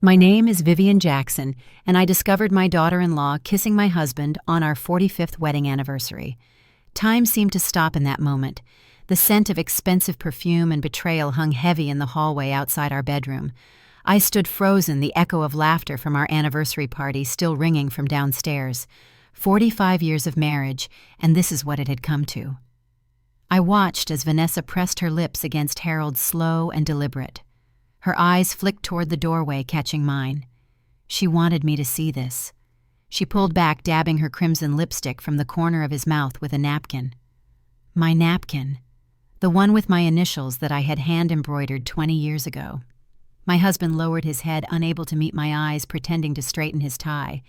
My name is Vivian Jackson, and I discovered my daughter-in-law kissing my husband on our 45th wedding anniversary. Time seemed to stop in that moment. The scent of expensive perfume and betrayal hung heavy in the hallway outside our bedroom. I stood frozen, the echo of laughter from our anniversary party still ringing from downstairs. 45 years of marriage, and this is what it had come to. I watched as Vanessa pressed her lips against Harold's, slow and deliberate. Her eyes flicked toward the doorway, catching mine. She wanted me to see this. She pulled back, dabbing her crimson lipstick from the corner of his mouth with a napkin. My napkin. The one with my initials that I had hand-embroidered 20 years ago. My husband lowered his head, unable to meet my eyes, pretending to straighten his tie.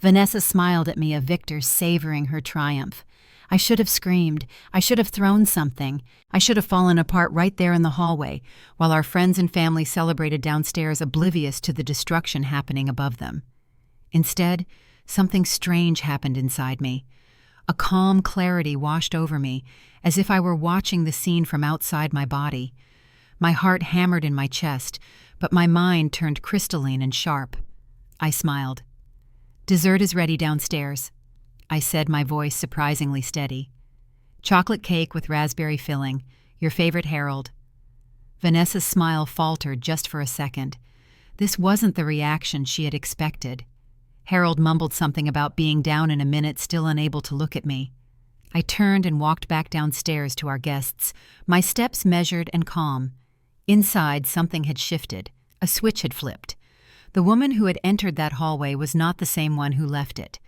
Vanessa smiled at me, a victor savoring her triumph. I should have screamed. I should have thrown something. I should have fallen apart right there in the hallway, while our friends and family celebrated downstairs, oblivious to the destruction happening above them. Instead, something strange happened inside me. A calm clarity washed over me, as if I were watching the scene from outside my body. My heart hammered in my chest, but my mind turned crystalline and sharp. I smiled. "Dessert is ready downstairs," I said, my voice surprisingly steady. "Chocolate cake with raspberry filling, your favorite Harold." Vanessa's smile faltered just for a second. This wasn't the reaction she had expected. Harold mumbled something about being down in a minute, still unable to look at me. I turned and walked back downstairs to our guests, my steps measured and calm. Inside, something had shifted. A switch had flipped. The woman who had entered that hallway was not the same one who left it.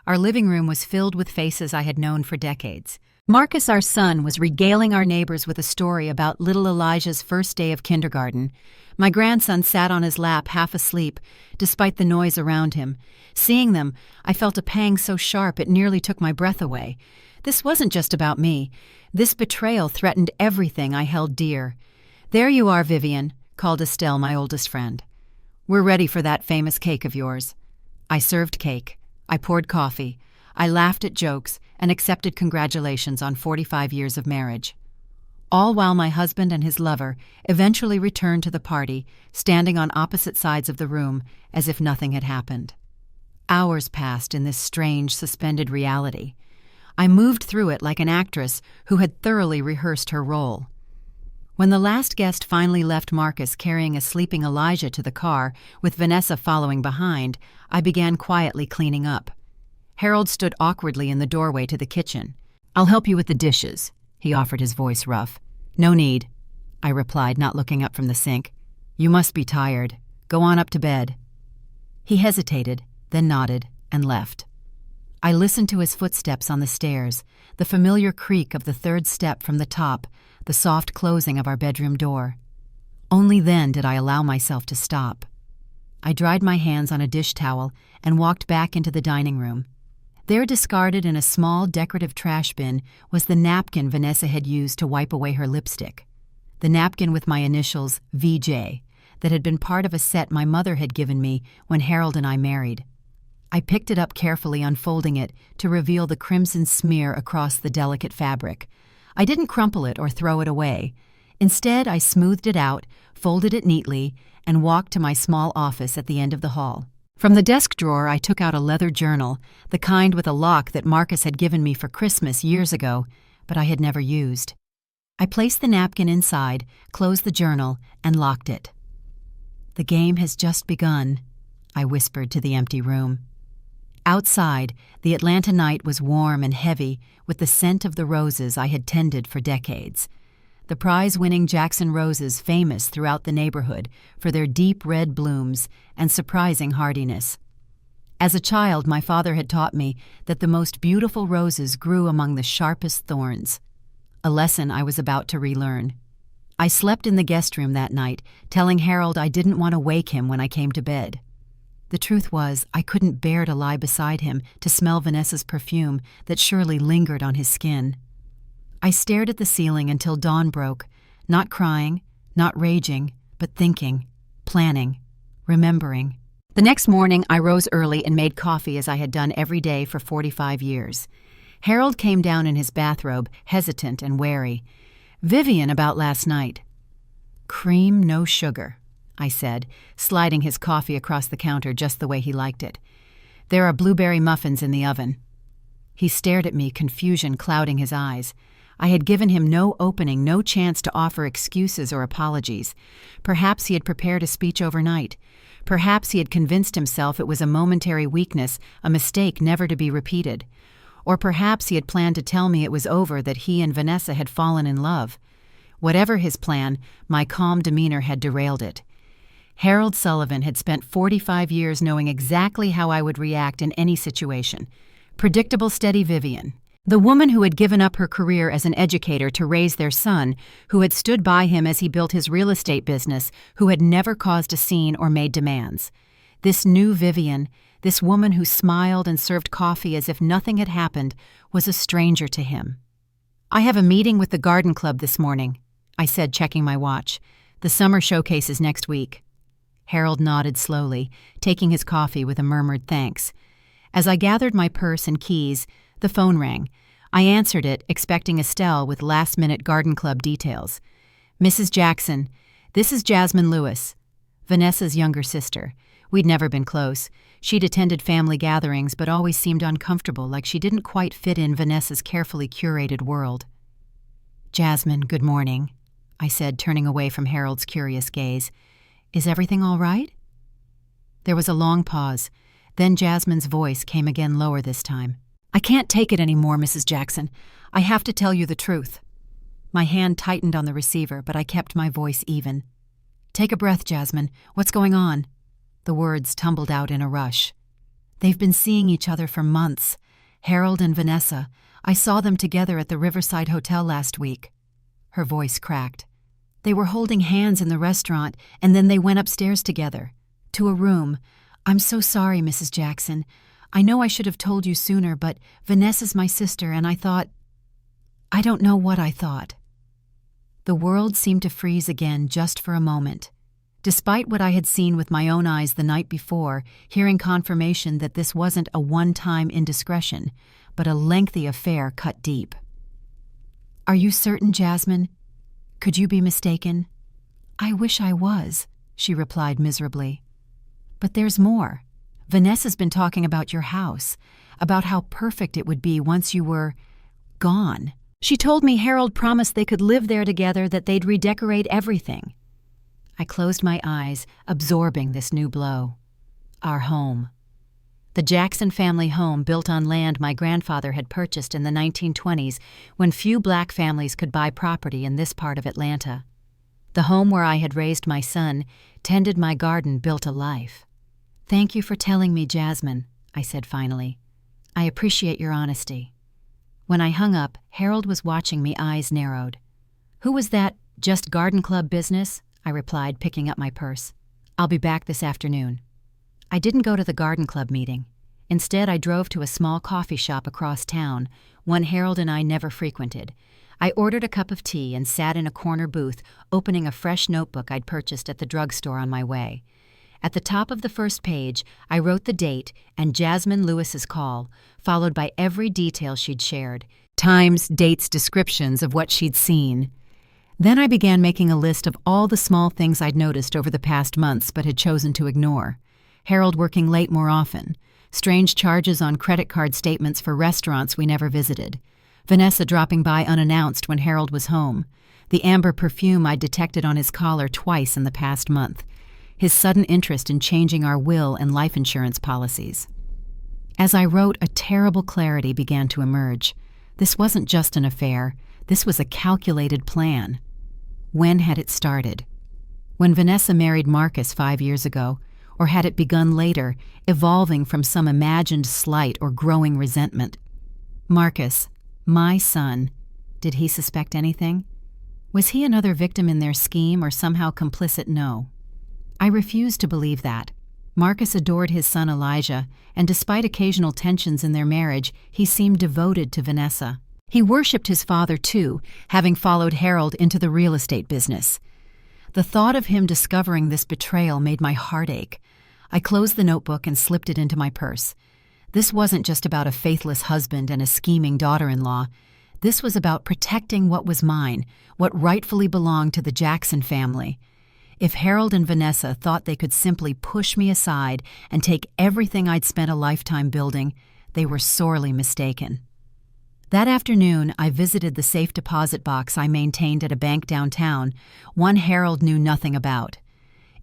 Our living room was filled with faces I had known for decades. Marcus, our son, was regaling our neighbors with a story about little Elijah's first day of kindergarten. My grandson sat on his lap, half asleep, despite the noise around him. Seeing them, I felt a pang so sharp it nearly took my breath away. This wasn't just about me. This betrayal threatened everything I held dear. "There you are, Vivian," called Estelle, my oldest friend. "We're ready for that famous cake of yours." I served cake. I poured coffee. I laughed at jokes and accepted congratulations on 45 years of marriage. All while my husband and his lover eventually returned to the party, standing on opposite sides of the room as if nothing had happened. Hours passed in this strange, suspended reality. I moved through it like an actress who had thoroughly rehearsed her role. When the last guest finally left Marcus carrying a sleeping Elijah to the car, with Vanessa following behind, I began quietly cleaning up. Harold stood awkwardly in the doorway to the kitchen. "I'll help you with the dishes," he offered, his voice rough. "No need," I replied, not looking up from the sink. "You must be tired. Go on up to bed." He hesitated, then nodded, and left. I listened to his footsteps on the stairs, the familiar creak of the third step from the top, the soft closing of our bedroom door. Only then did I allow myself to stop. I dried my hands on a dish towel and walked back into the dining room. There, discarded in a small decorative trash bin, was the napkin Vanessa had used to wipe away her lipstick. The napkin with my initials, VJ, that had been part of a set my mother had given me when Harold and I married. I picked it up carefully, unfolding it to reveal the crimson smear across the delicate fabric. I didn't crumple it or throw it away. Instead, I smoothed it out, folded it neatly, and walked to my small office at the end of the hall. From the desk drawer, I took out a leather journal, the kind with a lock that Marcus had given me for Christmas years ago, but I had never used. I placed the napkin inside, closed the journal, and locked it. "The game has just begun," I whispered to the empty room. Outside, the Atlanta night was warm and heavy with the scent of the roses I had tended for decades. The prize-winning Jackson roses, famous throughout the neighborhood for their deep red blooms and surprising hardiness. As a child, my father had taught me that the most beautiful roses grew among the sharpest thorns, a lesson I was about to relearn. I slept in the guest room that night, telling Harold I didn't want to wake him when I came to bed. The truth was, I couldn't bear to lie beside him to smell Vanessa's perfume that surely lingered on his skin. I stared at the ceiling until dawn broke, not crying, not raging, but thinking, planning, remembering. The next morning, I rose early and made coffee as I had done every day for 45 years. Harold came down in his bathrobe, hesitant and wary. "Vivian, about last night." "Cream, no sugar," I said, sliding his coffee across the counter just the way he liked it. "There are blueberry muffins in the oven." He stared at me, confusion clouding his eyes. I had given him no opening, no chance to offer excuses or apologies. Perhaps he had prepared a speech overnight. Perhaps he had convinced himself it was a momentary weakness, a mistake never to be repeated. Or perhaps he had planned to tell me it was over, that he and Vanessa had fallen in love. Whatever his plan, my calm demeanor had derailed it. Harold Sullivan had spent 45 years knowing exactly how I would react in any situation. Predictable, steady Vivian. The woman who had given up her career as an educator to raise their son, who had stood by him as he built his real estate business, who had never caused a scene or made demands. This new Vivian, this woman who smiled and served coffee as if nothing had happened, was a stranger to him. "I have a meeting with the garden club this morning," I said, checking my watch. "The summer showcase is next week." Harold nodded slowly, taking his coffee with a murmured thanks. As I gathered my purse and keys, the phone rang. I answered it, expecting Estelle with last-minute garden club details. "Mrs. Jackson, this is Jasmine Lewis, Vanessa's younger sister. We'd never been close. She'd attended family gatherings but always seemed uncomfortable, like she didn't quite fit in Vanessa's carefully curated world." "Jasmine, good morning," I said, turning away from Harold's curious gaze. "Is everything all right?" There was a long pause. Then Jasmine's voice came again, lower this time. "I can't take it anymore, Mrs. Jackson. I have to tell you the truth." My hand tightened on the receiver, but I kept my voice even. "Take a breath, Jasmine. What's going on?" The words tumbled out in a rush. "They've been seeing each other for months. Harold and Vanessa. I saw them together at the Riverside Hotel last week." Her voice cracked. "They were holding hands in the restaurant, and then they went upstairs together. To a room. I'm so sorry, Mrs. Jackson. I know I should have told you sooner, but Vanessa's my sister, and I don't know what I thought." The world seemed to freeze again just for a moment. Despite what I had seen with my own eyes the night before, hearing confirmation that this wasn't a one-time indiscretion, but a lengthy affair cut deep. "Are you certain, Jasmine? Could you be mistaken?" "I wish I was," she replied miserably. "But there's more. Vanessa's been talking about your house, about how perfect it would be once you were gone. She told me Harold promised they could live there together, that they'd redecorate everything." I closed my eyes, absorbing this new blow. Our home. The Jackson family home, built on land my grandfather had purchased in the 1920s, when few black families could buy property in this part of Atlanta. The home where I had raised my son, tended my garden, built a life. "Thank you for telling me, Jasmine," I said finally. "I appreciate your honesty." When I hung up, Harold was watching me, eyes narrowed. "Who was that, just garden club business?" I replied, picking up my purse. "I'll be back this afternoon." I didn't go to the garden club meeting. Instead, I drove to a small coffee shop across town, one Harold and I never frequented. I ordered a cup of tea and sat in a corner booth, opening a fresh notebook I'd purchased at the drugstore on my way. At the top of the first page, I wrote the date and Jasmine Lewis's call, followed by every detail she'd shared, times, dates, descriptions of what she'd seen. Then I began making a list of all the small things I'd noticed over the past months but had chosen to ignore. Harold working late more often, strange charges on credit card statements for restaurants we never visited, Vanessa dropping by unannounced when Harold was home, the amber perfume I'd detected on his collar twice in the past month, his sudden interest in changing our will and life insurance policies. As I wrote, a terrible clarity began to emerge. This wasn't just an affair. This was a calculated plan. When had it started? When Vanessa married Marcus 5 years ago, or had it begun later, evolving from some imagined slight or growing resentment? Marcus, my son, did he suspect anything? Was he another victim in their scheme, or somehow complicit? No. I refused to believe that. Marcus adored his son Elijah, and despite occasional tensions in their marriage, he seemed devoted to Vanessa. He worshipped his father too, having followed Harold into the real estate business. The thought of him discovering this betrayal made my heart ache. I closed the notebook and slipped it into my purse. This wasn't just about a faithless husband and a scheming daughter-in-law. This was about protecting what was mine, what rightfully belonged to the Jackson family. If Harold and Vanessa thought they could simply push me aside and take everything I'd spent a lifetime building, they were sorely mistaken. That afternoon, I visited the safe deposit box I maintained at a bank downtown, one Harold knew nothing about.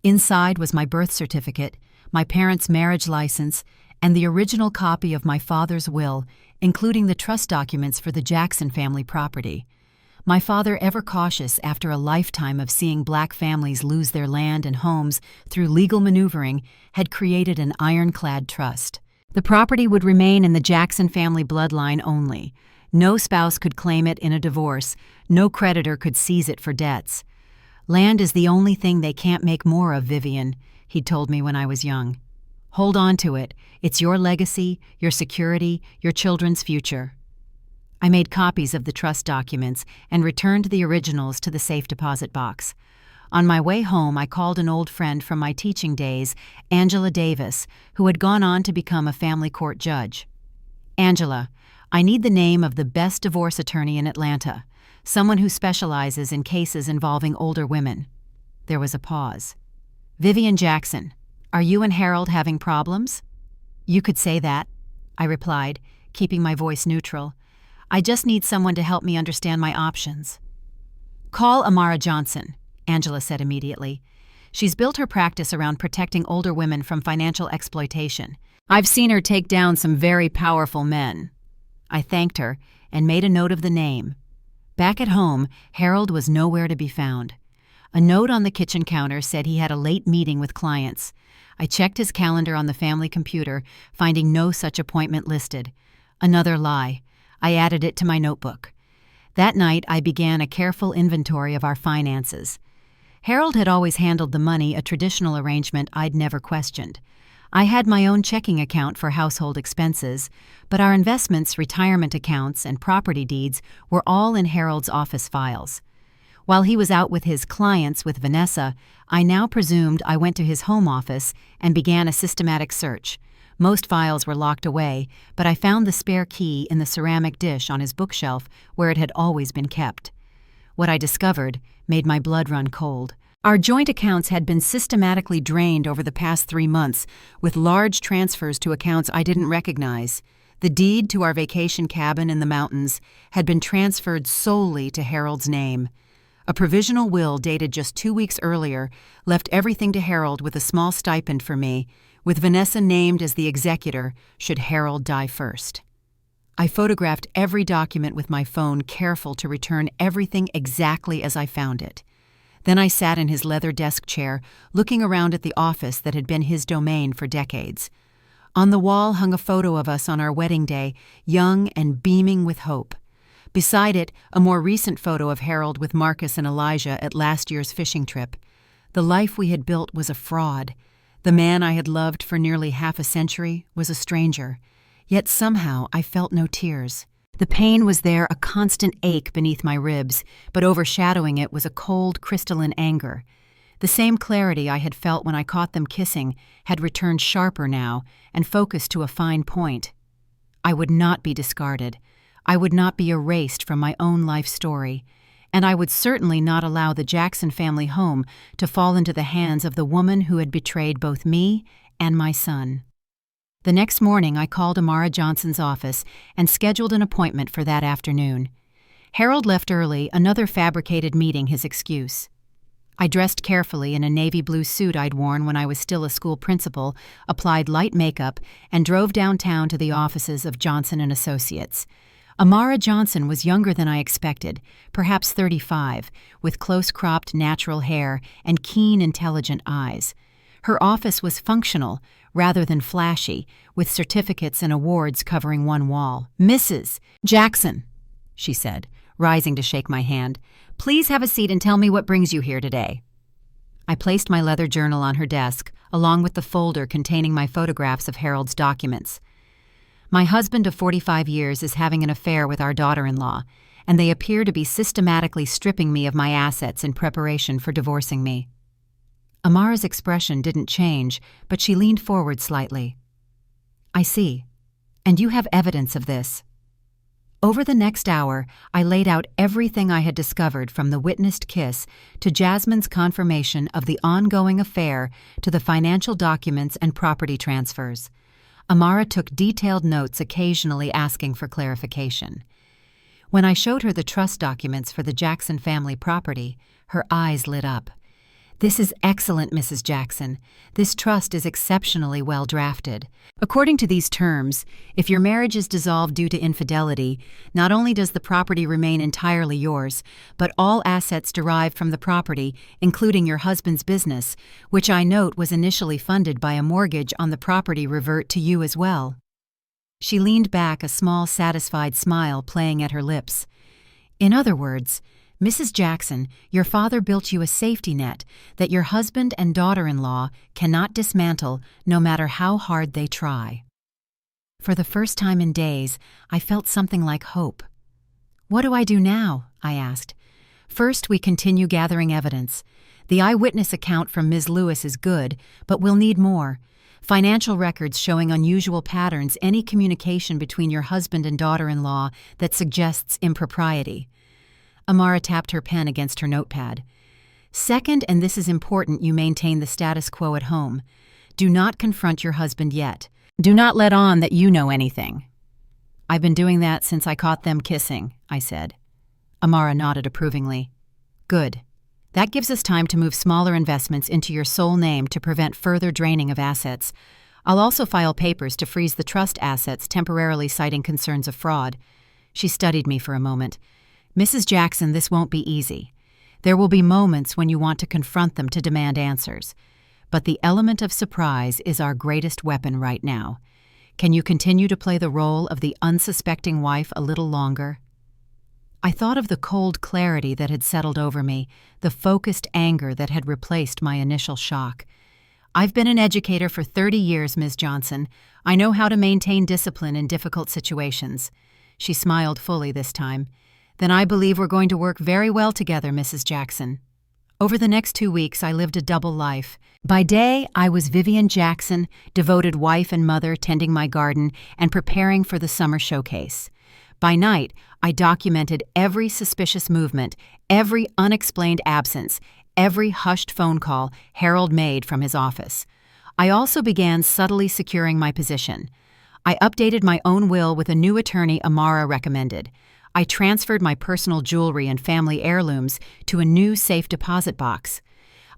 Inside was my birth certificate, my parents' marriage license, and the original copy of my father's will, including the trust documents for the Jackson family property. My father, ever cautious after a lifetime of seeing black families lose their land and homes through legal maneuvering, had created an ironclad trust. The property would remain in the Jackson family bloodline only. No spouse could claim it in a divorce. No creditor could seize it for debts. "Land is the only thing they can't make more of, Vivian," he'd told me when I was young. "Hold on to it. It's your legacy, your security, your children's future." I made copies of the trust documents and returned the originals to the safe deposit box. On my way home, I called an old friend from my teaching days, Angela Davis, who had gone on to become a family court judge. "Angela, I need the name of the best divorce attorney in Atlanta, someone who specializes in cases involving older women." There was a pause. "Vivian Jackson, are you and Harold having problems?" "You could say that," I replied, keeping my voice neutral. "I just need someone to help me understand my options." "Call Amara Johnson," Angela said immediately. "She's built her practice around protecting older women from financial exploitation. I've seen her take down some very powerful men." I thanked her and made a note of the name. Back at home, Harold was nowhere to be found. A note on the kitchen counter said he had a late meeting with clients. I checked his calendar on the family computer, finding no such appointment listed. Another lie. I added it to my notebook. That night, I began a careful inventory of our finances. Harold had always handled the money, a traditional arrangement I'd never questioned. I had my own checking account for household expenses, but our investments, retirement accounts, and property deeds were all in Harold's office files. While he was out with his clients with Vanessa, I now presumed I went to his home office and began a systematic search. Most files were locked away, but I found the spare key in the ceramic dish on his bookshelf where it had always been kept. What I discovered made my blood run cold. Our joint accounts had been systematically drained over the past 3 months, with large transfers to accounts I didn't recognize. The deed to our vacation cabin in the mountains had been transferred solely to Harold's name. A provisional will dated just 2 weeks earlier left everything to Harold with a small stipend for me, with Vanessa named as the executor should Harold die first. I photographed every document with my phone, careful to return everything exactly as I found it. Then I sat in his leather desk chair, looking around at the office that had been his domain for decades. On the wall hung a photo of us on our wedding day, young and beaming with hope. Beside it, a more recent photo of Harold with Marcus and Elijah at last year's fishing trip. The life we had built was a fraud. The man I had loved for nearly half a century was a stranger. Yet somehow I felt no tears. The pain was there, a constant ache beneath my ribs, but overshadowing it was a cold, crystalline anger. The same clarity I had felt when I caught them kissing had returned sharper now and focused to a fine point. I would not be discarded. I would not be erased from my own life story. And I would certainly not allow the Jackson family home to fall into the hands of the woman who had betrayed both me and my son. The next morning, I called Amara Johnson's office and scheduled an appointment for that afternoon. Harold left early, another fabricated meeting his excuse. I dressed carefully in a navy blue suit I'd worn when I was still a school principal, applied light makeup, and drove downtown to the offices of Johnson & Associates. Amara Johnson was younger than I expected, perhaps 35, with close-cropped natural hair and keen, intelligent eyes. Her office was functional, rather than flashy, with certificates and awards covering one wall. "Mrs. Jackson," she said, rising to shake my hand, "please have a seat and tell me what brings you here today." I placed my leather journal on her desk, along with the folder containing my photographs of Harold's documents. "My husband of 45 years is having an affair with our daughter-in-law, and they appear to be systematically stripping me of my assets in preparation for divorcing me." Amara's expression didn't change, but she leaned forward slightly. "I see. And you have evidence of this?" Over the next hour, I laid out everything I had discovered, from the witnessed kiss to Jasmine's confirmation of the ongoing affair to the financial documents and property transfers. Amara took detailed notes, occasionally asking for clarification. When I showed her the trust documents for the Jackson family property, her eyes lit up. "This is excellent, Mrs. Jackson. This trust is exceptionally well drafted. According to these terms, if your marriage is dissolved due to infidelity, not only does the property remain entirely yours, but all assets derived from the property, including your husband's business, which I note was initially funded by a mortgage on the property, revert to you as well." She leaned back, a small, satisfied smile playing at her lips. "In other words, Mrs. Jackson, your father built you a safety net that your husband and daughter-in-law cannot dismantle, no matter how hard they try." For the first time in days, I felt something like hope. "What do I do now?" I asked. "First, we continue gathering evidence. The eyewitness account from Ms. Lewis is good, but we'll need more. Financial records showing unusual patterns, any communication between your husband and daughter-in-law that suggests impropriety." Amara tapped her pen against her notepad. "Second, and this is important, you maintain the status quo at home. Do not confront your husband yet. Do not let on that you know anything." "I've been doing that since I caught them kissing," I said. Amara nodded approvingly. "Good. That gives us time to move smaller investments into your sole name to prevent further draining of assets. I'll also file papers to freeze the trust assets, temporarily, citing concerns of fraud." She studied me for a moment. "Mrs. Jackson, this won't be easy. There will be moments when you want to confront them to demand answers. But the element of surprise is our greatest weapon right now. Can you continue to play the role of the unsuspecting wife a little longer?" I thought of the cold clarity that had settled over me, the focused anger that had replaced my initial shock. "I've been an educator for 30 years, Ms. Johnson. I know how to maintain discipline in difficult situations." She smiled fully this time. "Then I believe we're going to work very well together, Mrs. Jackson." Over the next 2 weeks, I lived a double life. By day, I was Vivian Jackson, devoted wife and mother, tending my garden and preparing for the summer showcase. By night, I documented every suspicious movement, every unexplained absence, every hushed phone call Harold made from his office. I also began subtly securing my position. I updated my own will with a new attorney Amara recommended. I transferred my personal jewelry and family heirlooms to a new safe deposit box.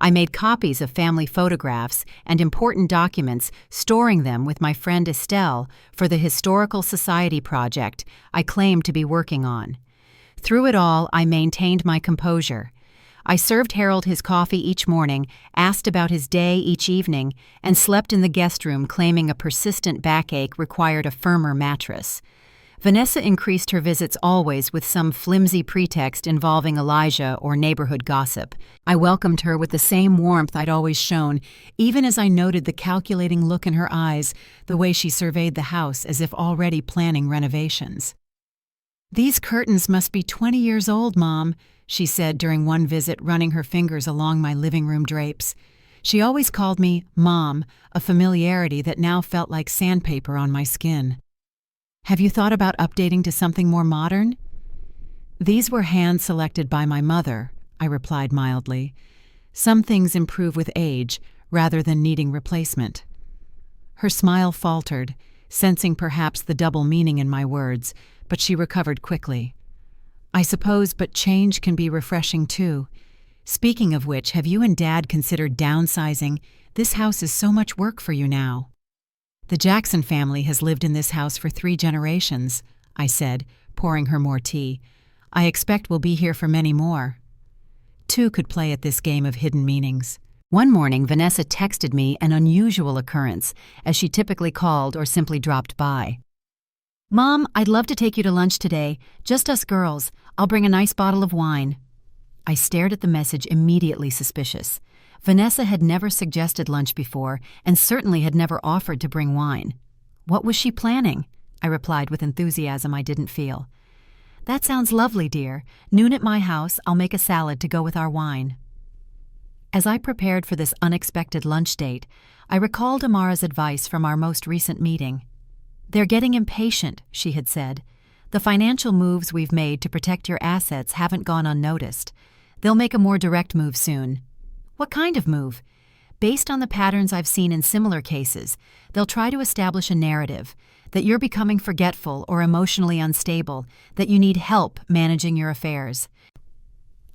I made copies of family photographs and important documents, storing them with my friend Estelle for the Historical Society project I claimed to be working on. Through it all, I maintained my composure. I served Harold his coffee each morning, asked about his day each evening, and slept in the guest room, claiming a persistent backache required a firmer mattress. Vanessa increased her visits, always with some flimsy pretext involving Elijah or neighborhood gossip. I welcomed her with the same warmth I'd always shown, even as I noted the calculating look in her eyes, the way she surveyed the house as if already planning renovations. "These curtains must be 20 years old, Mom," she said during one visit, running her fingers along my living room drapes. She always called me Mom, a familiarity that now felt like sandpaper on my skin. "Have you thought about updating to something more modern?" "These were hand-selected by my mother," I replied mildly. "Some things improve with age, rather than needing replacement." Her smile faltered, sensing perhaps the double meaning in my words, but she recovered quickly. "I suppose, but change can be refreshing too. Speaking of which, have you and Dad considered downsizing? This house is so much work for you now." "The Jackson family has lived in this house for 3 generations," I said, pouring her more tea. "I expect we'll be here for many more." 2 could play at this game of hidden meanings. One morning, Vanessa texted me an unusual occurrence, as she typically called or simply dropped by. "Mom, I'd love to take you to lunch today. Just us girls. I'll bring a nice bottle of wine." I stared at the message, immediately suspicious. Vanessa had never suggested lunch before, and certainly had never offered to bring wine. What was she planning? I replied with enthusiasm I didn't feel. "That sounds lovely, dear. Noon at my house, I'll make a salad to go with our wine." As I prepared for this unexpected lunch date, I recalled Amara's advice from our most recent meeting. "They're getting impatient," she had said. The financial moves we've made to protect your assets haven't gone unnoticed. They'll make a more direct move soon. What kind of move? Based on the patterns I've seen in similar cases, they'll try to establish a narrative that you're becoming forgetful or emotionally unstable, that you need help managing your affairs.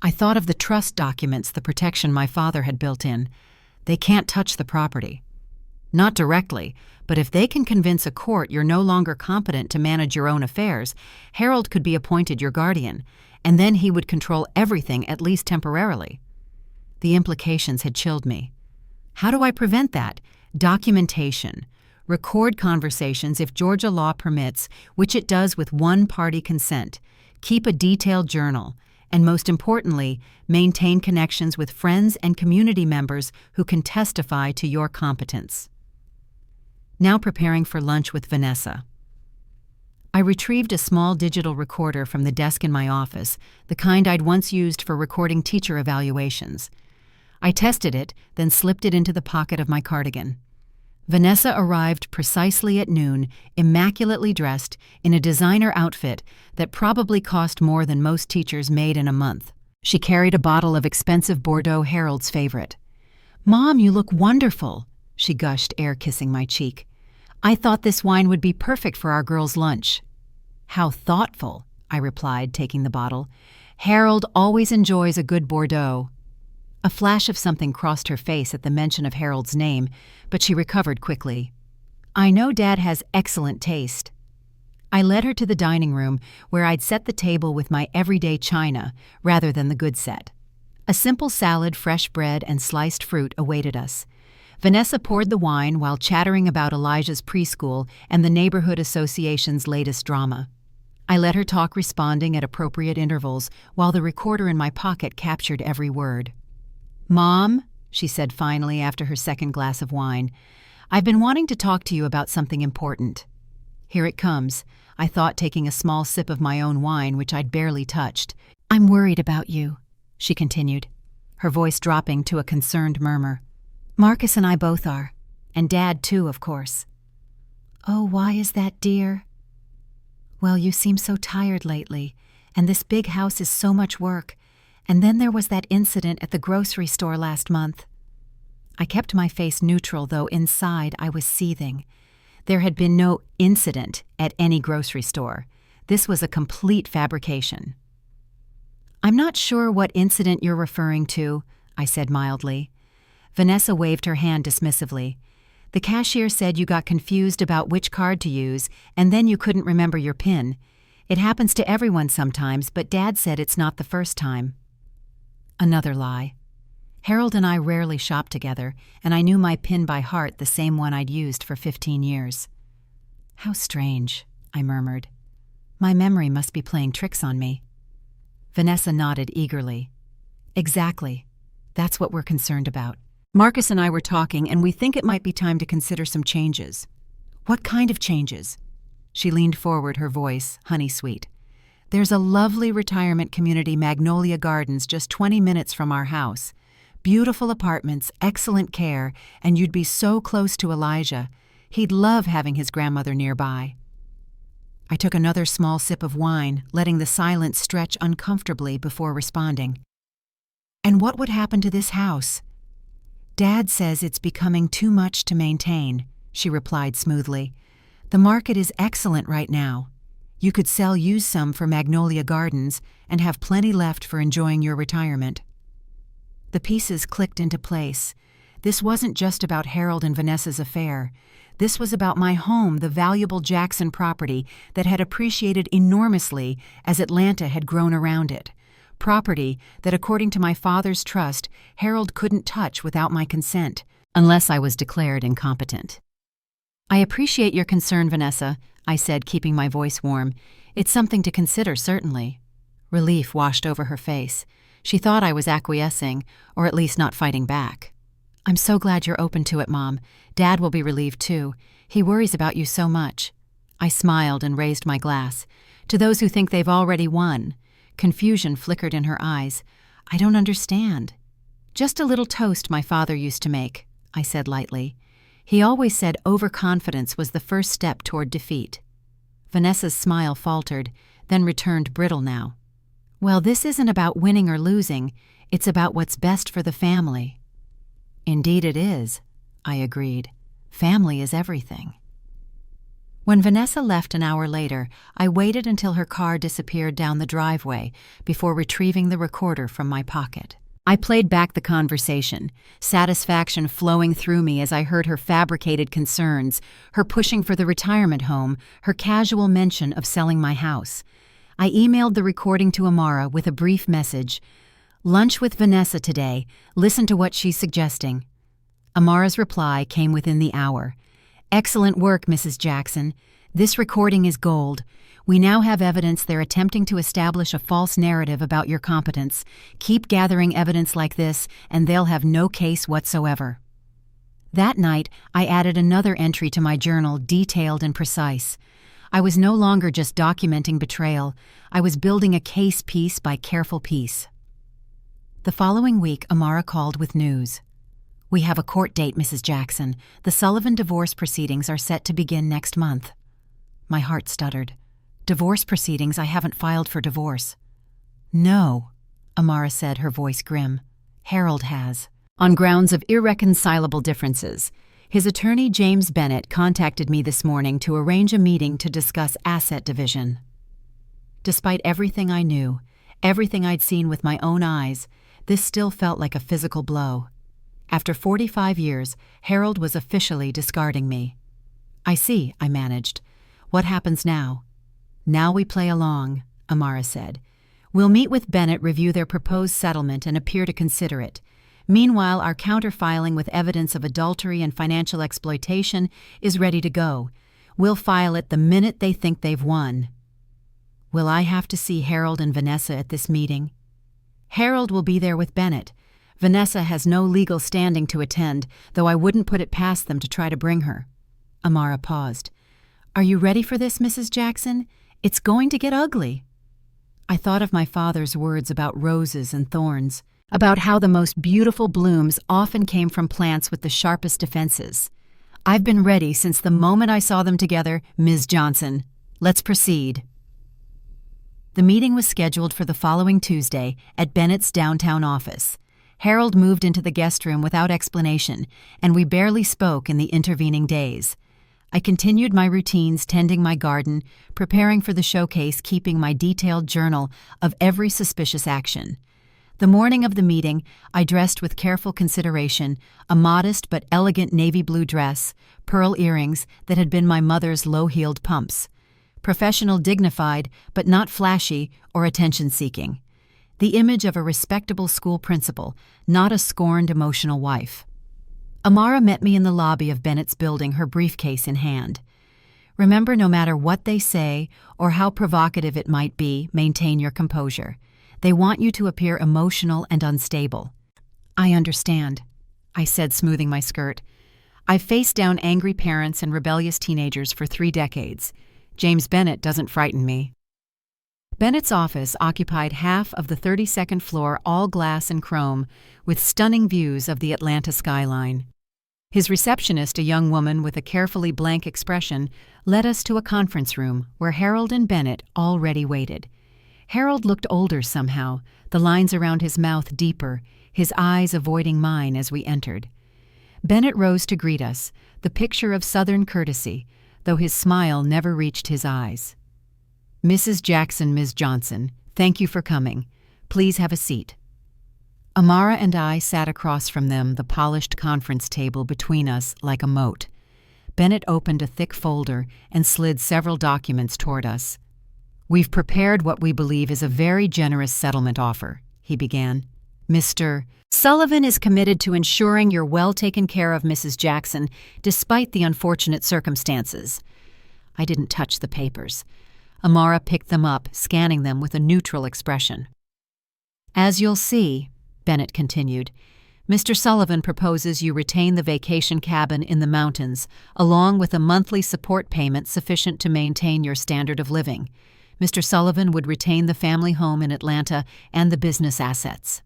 I thought of the trust documents, the protection my father had built in. They can't touch the property. Not directly, but if they can convince a court you're no longer competent to manage your own affairs, Harold could be appointed your guardian, and then he would control everything, at least temporarily. The implications had chilled me. How do I prevent that? Documentation. Record conversations if Georgia law permits, which it does with one-party consent. Keep a detailed journal. And most importantly, maintain connections with friends and community members who can testify to your competence. Now preparing for lunch with Vanessa. I retrieved a small digital recorder from the desk in my office, the kind I'd once used for recording teacher evaluations. I tested it, then slipped it into the pocket of my cardigan. Vanessa arrived precisely at noon, immaculately dressed, in a designer outfit that probably cost more than most teachers made in a month. She carried a bottle of expensive Bordeaux, Harold's favorite. "Mom, you look wonderful," she gushed, air-kissing my cheek. "I thought this wine would be perfect for our girls' lunch." "How thoughtful," I replied, taking the bottle. "Harold always enjoys a good Bordeaux." A flash of something crossed her face at the mention of Harold's name, but she recovered quickly. "I know Dad has excellent taste." I led her to the dining room, where I'd set the table with my everyday china, rather than the good set. A simple salad, fresh bread, and sliced fruit awaited us. Vanessa poured the wine while chattering about Elijah's preschool and the neighborhood association's latest drama. I let her talk, responding at appropriate intervals, while the recorder in my pocket captured every word. "Mom," she said finally after her second glass of wine, "I've been wanting to talk to you about something important." "Here it comes," I thought, taking a small sip of my own wine, which I'd barely touched. "I'm worried about you," she continued, her voice dropping to a concerned murmur. "Marcus and I both are, and Dad too, of course." "Oh, why is that, dear?" "Well, you seem so tired lately, and this big house is so much work. And then there was that incident at the grocery store last month." I kept my face neutral, though inside I was seething. There had been no incident at any grocery store. This was a complete fabrication. "I'm not sure what incident you're referring to," I said mildly. Vanessa waved her hand dismissively. "The cashier said you got confused about which card to use, and then you couldn't remember your PIN. It happens to everyone sometimes, but Dad said it's not the first time." Another lie. Harold and I rarely shopped together, and I knew my PIN by heart, the same one I'd used for 15 years. "How strange," I murmured. "My memory must be playing tricks on me." Vanessa nodded eagerly. "Exactly. That's what we're concerned about. Marcus and I were talking, and we think it might be time to consider some changes." "What kind of changes?" She leaned forward, her voice honey-sweet. "There's a lovely retirement community, Magnolia Gardens, just 20 minutes from our house. Beautiful apartments, excellent care, and you'd be so close to Elijah. He'd love having his grandmother nearby." I took another small sip of wine, letting the silence stretch uncomfortably before responding. "And what would happen to this house?" "Dad says it's becoming too much to maintain," she replied smoothly. "The market is excellent right now. You could sell used some for Magnolia Gardens and have plenty left for enjoying your retirement." The pieces clicked into place. This wasn't just about Harold and Vanessa's affair. This was about my home, the valuable Jackson property that had appreciated enormously as Atlanta had grown around it. Property that, according to my father's trust, Harold couldn't touch without my consent, unless I was declared incompetent. "I appreciate your concern, Vanessa," I said, keeping my voice warm. "It's something to consider, certainly." Relief washed over her face. She thought I was acquiescing, or at least not fighting back. "I'm so glad you're open to it, Mom. Dad will be relieved, too. He worries about you so much." I smiled and raised my glass. "To those who think they've already won." Confusion flickered in her eyes. "I don't understand." "Just a little toast my father used to make," I said lightly. "He always said overconfidence was the first step toward defeat." Vanessa's smile faltered, then returned brittle now. Well, this isn't about winning or losing. It's about what's best for the family. Indeed it is, I agreed. Family is everything. When Vanessa left an hour later, I waited until her car disappeared down the driveway before retrieving the recorder from my pocket. I played back the conversation, satisfaction flowing through me as I heard her fabricated concerns, her pushing for the retirement home, her casual mention of selling my house. I emailed the recording to Amara with a brief message. Lunch with Vanessa today. Listen to what she's suggesting. Amara's reply came within the hour. Excellent work, Mrs. Jackson. This recording is gold. We now have evidence they're attempting to establish a false narrative about your competence. Keep gathering evidence like this, and they'll have no case whatsoever. That night, I added another entry to my journal, detailed and precise. I was no longer just documenting betrayal. I was building a case piece by careful piece. The following week, Amara called with news. We have a court date, Mrs. Jackson. The Sullivan divorce proceedings are set to begin next month. My heart stuttered. Divorce proceedings? I haven't filed for divorce. No, Amara said, her voice grim. Harold has. On grounds of irreconcilable differences. His attorney, James Bennett, contacted me this morning to arrange a meeting to discuss asset division. Despite everything I knew, everything I'd seen with my own eyes, this still felt like a physical blow. After 45 years, Harold was officially discarding me. I see, I managed. What happens now? Now we play along, Amara said. We'll meet with Bennett, review their proposed settlement, and appear to consider it. Meanwhile, our counterfiling with evidence of adultery and financial exploitation is ready to go. We'll file it the minute they think they've won. Will I have to see Harold and Vanessa at this meeting? Harold will be there with Bennett. Vanessa has no legal standing to attend, though I wouldn't put it past them to try to bring her. Amara paused. Are you ready for this, Mrs. Jackson? It's going to get ugly. I thought of my father's words about roses and thorns, about how the most beautiful blooms often came from plants with the sharpest defenses. I've been ready since the moment I saw them together, Ms. Johnson. Let's proceed. The meeting was scheduled for the following Tuesday at Bennett's downtown office. Harold moved into the guest room without explanation, and we barely spoke in the intervening days. I continued my routines, tending my garden, preparing for the showcase, keeping my detailed journal of every suspicious action. The morning of the meeting, I dressed with careful consideration, a modest but elegant navy blue dress, pearl earrings that had been my mother's low-heeled pumps. Professional, dignified, but not flashy or attention-seeking. The image of a respectable school principal, not a scorned, emotional wife. Amara met me in the lobby of Bennett's building, her briefcase in hand. Remember, no matter what they say or how provocative it might be, maintain your composure. They want you to appear emotional and unstable. I understand, I said, smoothing my skirt. I've faced down angry parents and rebellious teenagers for 3 decades. James Bennett doesn't frighten me. Bennett's office occupied half of the 32nd floor, all glass and chrome, with stunning views of the Atlanta skyline. His receptionist, a young woman with a carefully blank expression, led us to a conference room where Harold and Bennett already waited. Harold looked older somehow, the lines around his mouth deeper, his eyes avoiding mine as we entered. Bennett rose to greet us, the picture of Southern courtesy, though his smile never reached his eyes. Mrs. Jackson, Ms. Johnson, thank you for coming. Please have a seat. Amara and I sat across from them, the polished conference table between us like a moat. Bennett opened a thick folder and slid several documents toward us. We've prepared what we believe is a very generous settlement offer, he began. Mr. Sullivan is committed to ensuring you're well taken care of, Mrs. Jackson, despite the unfortunate circumstances. I didn't touch the papers. Amara picked them up, scanning them with a neutral expression. As you'll see, Bennett continued, Mr. Sullivan proposes you retain the vacation cabin in the mountains, along with a monthly support payment sufficient to maintain your standard of living. Mr. Sullivan would retain the family home in Atlanta and the business assets.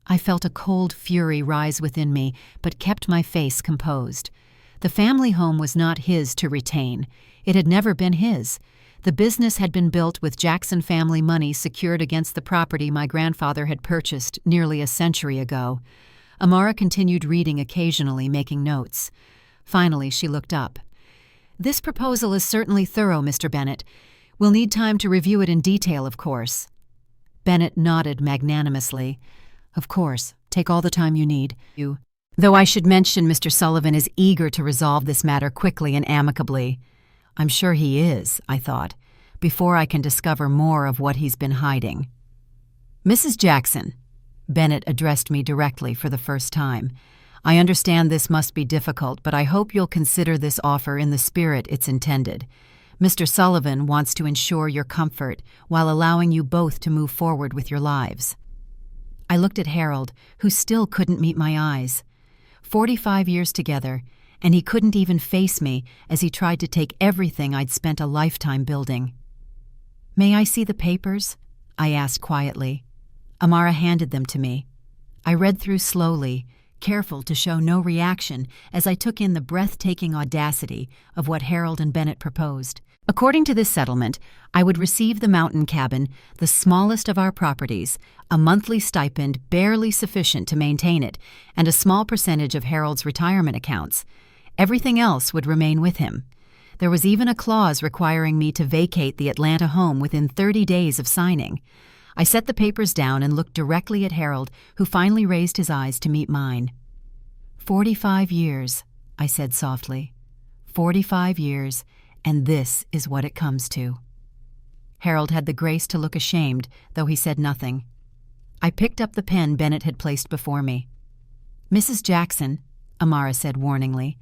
I felt a cold fury rise within me, but kept my face composed. The family home was not his to retain. It had never been his. The business had been built with Jackson family money secured against the property my grandfather had purchased nearly a century ago. Amara continued reading occasionally, making notes. Finally, she looked up. "This proposal is certainly thorough, Mr. Bennett. We'll need time to review it in detail, of course." Bennett nodded magnanimously. "Of course. Take all the time you need. Though I should mention Mr. Sullivan is eager to resolve this matter quickly and amicably." "I'm sure he is," I thought, "before I can discover more of what he's been hiding." "Mrs. Jackson," Bennett addressed me directly for the first time, "I understand this must be difficult, but I hope you'll consider this offer in the spirit it's intended. Mr. Sullivan wants to ensure your comfort while allowing you both to move forward with your lives." I looked at Harold, who still couldn't meet my eyes. 45 years together, and he couldn't even face me as he tried to take everything I'd spent a lifetime building. "May I see the papers?" I asked quietly. Amara handed them to me. I read through slowly, careful to show no reaction as I took in the breathtaking audacity of what Harold and Bennett proposed. According to this settlement, I would receive the mountain cabin, the smallest of our properties, a monthly stipend barely sufficient to maintain it, and a small percentage of Harold's retirement accounts. Everything else would remain with him. There was even a clause requiring me to vacate the Atlanta home within 30 days of signing. I set the papers down and looked directly at Harold, who finally raised his eyes to meet mine. 45 years, I said softly. 45 years, and this is what it comes to. Harold had the grace to look ashamed, though he said nothing. I picked up the pen Bennett had placed before me. "Mrs. Jackson," Amara said warningly,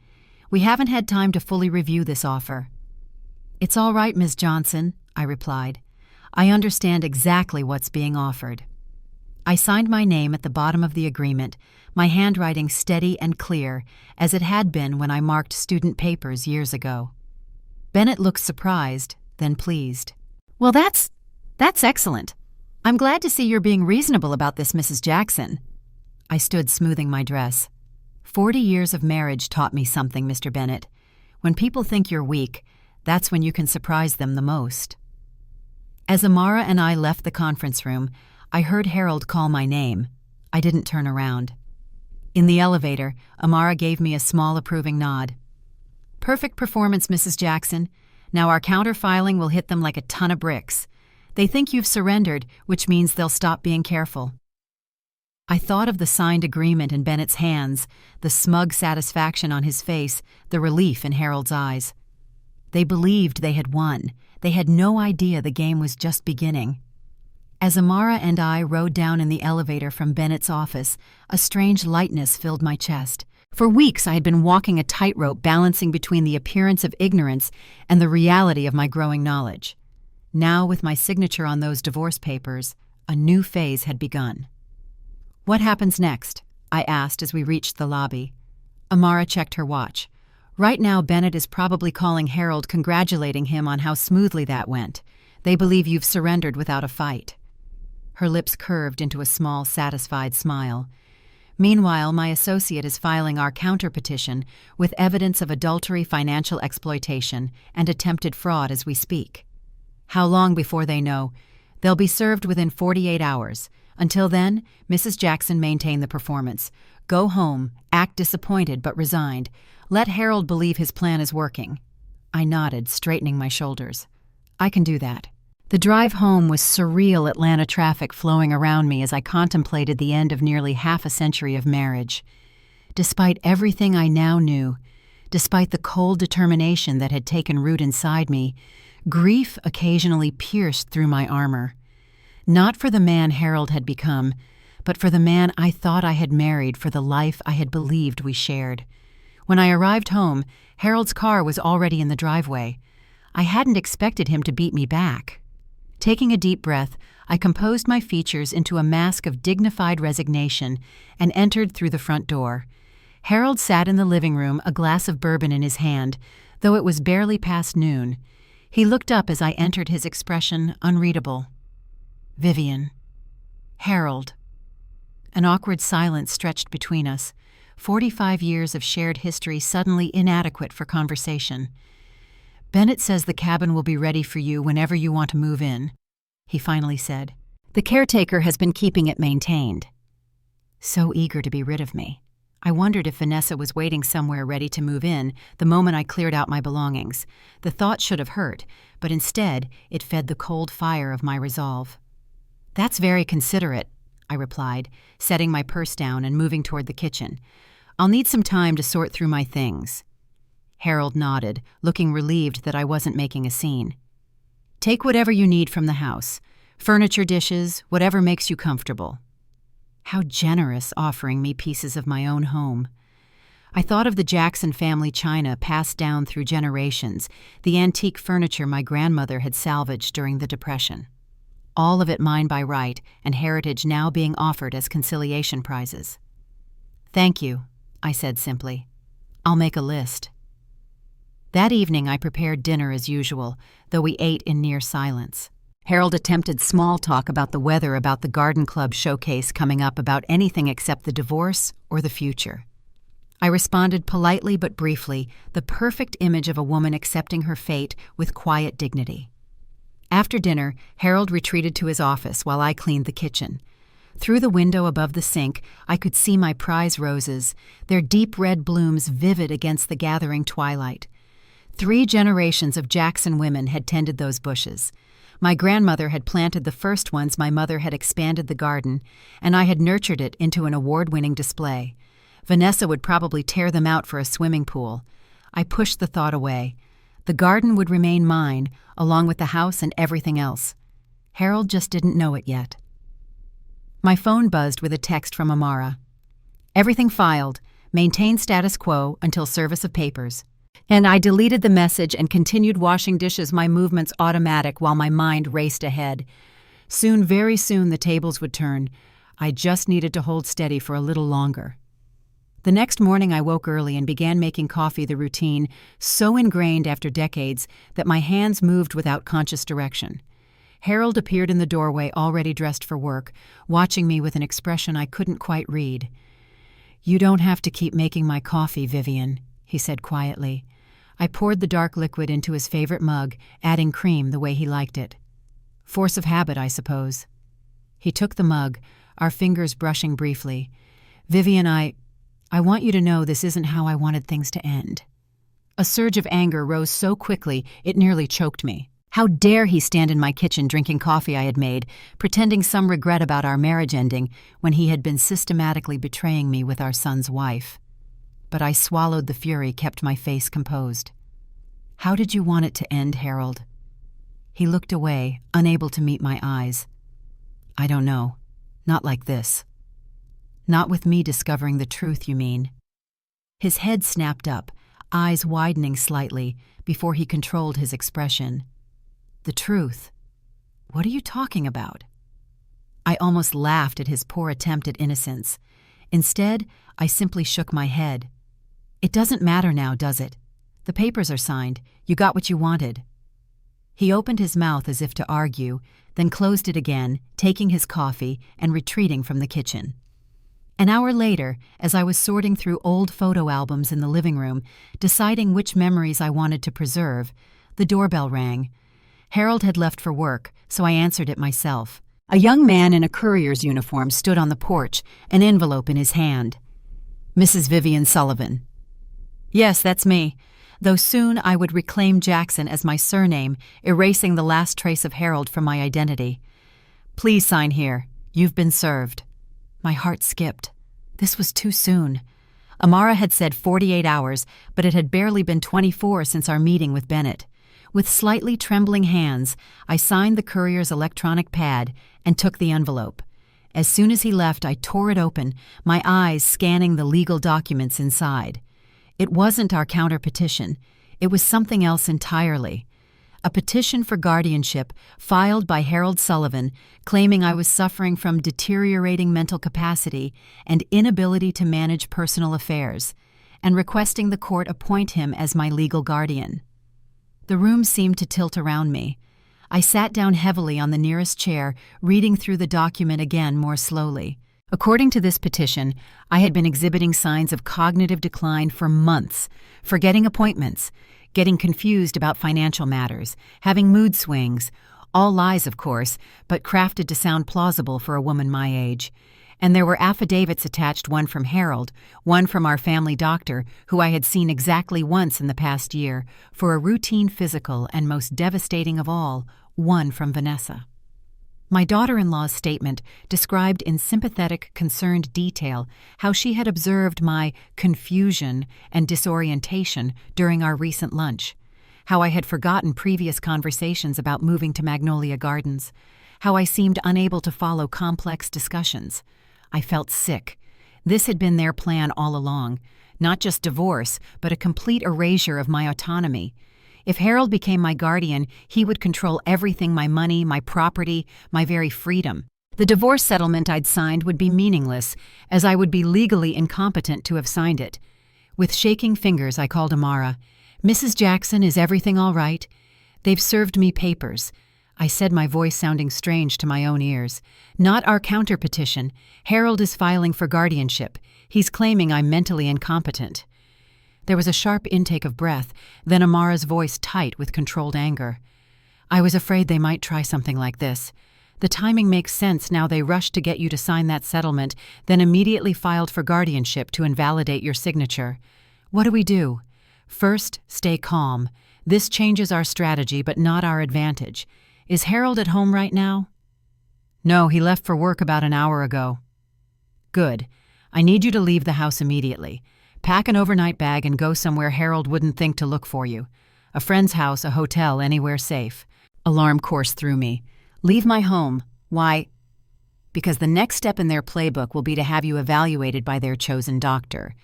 "we haven't had time to fully review this offer." "It's all right, Ms. Johnson," I replied. "I understand exactly what's being offered." I signed my name at the bottom of the agreement, my handwriting steady and clear, as it had been when I marked student papers years ago. Bennett looked surprised, then pleased. "Well, that's excellent. I'm glad to see you're being reasonable about this, Mrs. Jackson." I stood smoothing my dress. 40 years of marriage taught me something, Mr. Bennett. When people think you're weak, that's when you can surprise them the most. As Amara and I left the conference room, I heard Harold call my name. I didn't turn around. In the elevator, Amara gave me a small approving nod. "Perfect performance, Mrs. Jackson. Now our counter-filing will hit them like a ton of bricks. They think you've surrendered, which means they'll stop being careful." I thought of the signed agreement in Bennett's hands, the smug satisfaction on his face, the relief in Harold's eyes. They believed they had won. They had no idea the game was just beginning. As Amara and I rode down in the elevator from Bennett's office, a strange lightness filled my chest. For weeks I had been walking a tightrope balancing between the appearance of ignorance and the reality of my growing knowledge. Now, with my signature on those divorce papers, a new phase had begun. "What happens next?" I asked as we reached the lobby. Amara checked her watch. "Right now, Bennett is probably calling Harold, congratulating him on how smoothly that went. They believe you've surrendered without a fight." Her lips curved into a small, satisfied smile. "Meanwhile, my associate is filing our counterpetition with evidence of adultery, financial exploitation, and attempted fraud as we speak. How long before they know? They'll be served within 48 hours. Until then, Mrs. Jackson, maintain the performance. Go home, act disappointed but resigned. Let Harold believe his plan is working." I nodded, straightening my shoulders. "I can do that." The drive home was surreal Atlanta traffic flowing around me as I contemplated the end of nearly half a century of marriage. Despite everything I now knew, despite the cold determination that had taken root inside me, grief occasionally pierced through my armor. Not for the man Harold had become, but for the man I thought I had married, for the life I had believed we shared. When I arrived home, Harold's car was already in the driveway. I hadn't expected him to beat me back. Taking a deep breath, I composed my features into a mask of dignified resignation and entered through the front door. Harold sat in the living room, a glass of bourbon in his hand, though it was barely past noon. He looked up as I entered, his expression unreadable. "Vivian." "Harold." An awkward silence stretched between us. 45 years of shared history suddenly inadequate for conversation. "Bennett says the cabin will be ready for you whenever you want to move in," he finally said. "The caretaker has been keeping it maintained." So eager to be rid of me. I wondered if Vanessa was waiting somewhere ready to move in the moment I cleared out my belongings. The thought should have hurt, but instead it fed the cold fire of my resolve. "That's very considerate," I replied, setting my purse down and moving toward the kitchen. "I'll need some time to sort through my things." Harold nodded, looking relieved that I wasn't making a scene. "Take whatever you need from the house. Furniture, dishes, whatever makes you comfortable." How generous, offering me pieces of my own home. I thought of the Jackson family china passed down through generations, the antique furniture my grandmother had salvaged during the Depression. All of it mine by right, and heritage now being offered as conciliation prizes. "Thank you," I said simply. "I'll make a list." That evening I prepared dinner as usual, though we ate in near silence. Harold attempted small talk about the weather, about the garden club showcase coming up, about anything except the divorce or the future. I responded politely but briefly, the perfect image of a woman accepting her fate with quiet dignity. After dinner, Harold retreated to his office while I cleaned the kitchen. Through the window above the sink, I could see my prize roses, their deep red blooms vivid against the gathering twilight. 3 generations of Jackson women had tended those bushes. My grandmother had planted the first ones, my mother had expanded the garden, and I had nurtured it into an award-winning display. Vanessa would probably tear them out for a swimming pool. I pushed the thought away. The garden would remain mine, along with the house and everything else. Harold just didn't know it yet. My phone buzzed with a text from Amara. "Everything filed. Maintain status quo until service of papers." And I deleted the message and continued washing dishes, my movements automatic while my mind raced ahead. Soon, very soon, the tables would turn. I just needed to hold steady for a little longer. The next morning I woke early and began making coffee, the routine so ingrained after decades that my hands moved without conscious direction. Harold appeared in the doorway, already dressed for work, watching me with an expression I couldn't quite read. "You don't have to keep making my coffee, Vivian," he said quietly. I poured the dark liquid into his favorite mug, adding cream the way he liked it. Force of habit, I suppose. He took the mug, our fingers brushing briefly. "Vivian, I want you to know this isn't how I wanted things to end." A surge of anger rose so quickly it nearly choked me. How dare he stand in my kitchen drinking coffee I had made, pretending some regret about our marriage ending when he had been systematically betraying me with our son's wife. But I swallowed the fury, kept my face composed. "How did you want it to end, Harold?" He looked away, unable to meet my eyes. "I don't know. Not like this." "Not with me discovering the truth, you mean?" His head snapped up, eyes widening slightly, before he controlled his expression. "The truth? What are you talking about?" I almost laughed at his poor attempt at innocence. Instead, I simply shook my head. "It doesn't matter now, does it? The papers are signed. You got what you wanted." He opened his mouth as if to argue, then closed it again, taking his coffee and retreating from the kitchen. An hour later, as I was sorting through old photo albums in the living room, deciding which memories I wanted to preserve, the doorbell rang. Harold had left for work, so I answered it myself. A young man in a courier's uniform stood on the porch, an envelope in his hand. "Mrs. Vivian Sullivan." "Yes, that's me," though soon I would reclaim Jackson as my surname, erasing the last trace of Harold from my identity. "Please sign here. You've been served." My heart skipped. This was too soon. Amara had said 48 hours, but it had barely been 24 since our meeting with Bennett. With slightly trembling hands, I signed the courier's electronic pad and took the envelope. As soon as he left, I tore it open, my eyes scanning the legal documents inside. It wasn't our counter-petition. It was something else entirely. A petition for guardianship filed by Harold Sullivan, claiming I was suffering from deteriorating mental capacity and inability to manage personal affairs, and requesting the court appoint him as my legal guardian. The room seemed to tilt around me. I sat down heavily on the nearest chair, reading through the document again more slowly. According to this petition, I had been exhibiting signs of cognitive decline for months, forgetting appointments, getting confused about financial matters, having mood swings, all lies, of course, but crafted to sound plausible for a woman my age. And there were affidavits attached, one from Harold, one from our family doctor, who I had seen exactly once in the past year, for a routine physical, and most devastating of all, one from Vanessa. My daughter-in-law's statement described in sympathetic, concerned detail how she had observed my confusion and disorientation during our recent lunch, how I had forgotten previous conversations about moving to Magnolia Gardens, how I seemed unable to follow complex discussions. I felt sick. This had been their plan all along, not just divorce, but a complete erasure of my autonomy. If Harold became my guardian, he would control everything: my money, my property, my very freedom. The divorce settlement I'd signed would be meaningless, as I would be legally incompetent to have signed it. With shaking fingers, I called Amara. "Mrs. Jackson, is everything all right?" "They've served me papers," I said, my voice sounding strange to my own ears. "Not our counterpetition. Harold is filing for guardianship. He's claiming I'm mentally incompetent." There was a sharp intake of breath, then Amara's voice tight with controlled anger. "I was afraid they might try something like this. The timing makes sense now. They rushed to get you to sign that settlement, then immediately filed for guardianship to invalidate your signature. What do we do? First, stay calm. This changes our strategy, but not our advantage. Is Harold at home right now?" "No, he left for work about an hour ago." "Good. I need you to leave the house immediately. Pack an overnight bag and go somewhere Harold wouldn't think to look for you. A friend's house, a hotel, anywhere safe." Alarm coursed through me. "Leave my home. Why?" "Because the next step in their playbook will be to have you evaluated by their chosen doctor.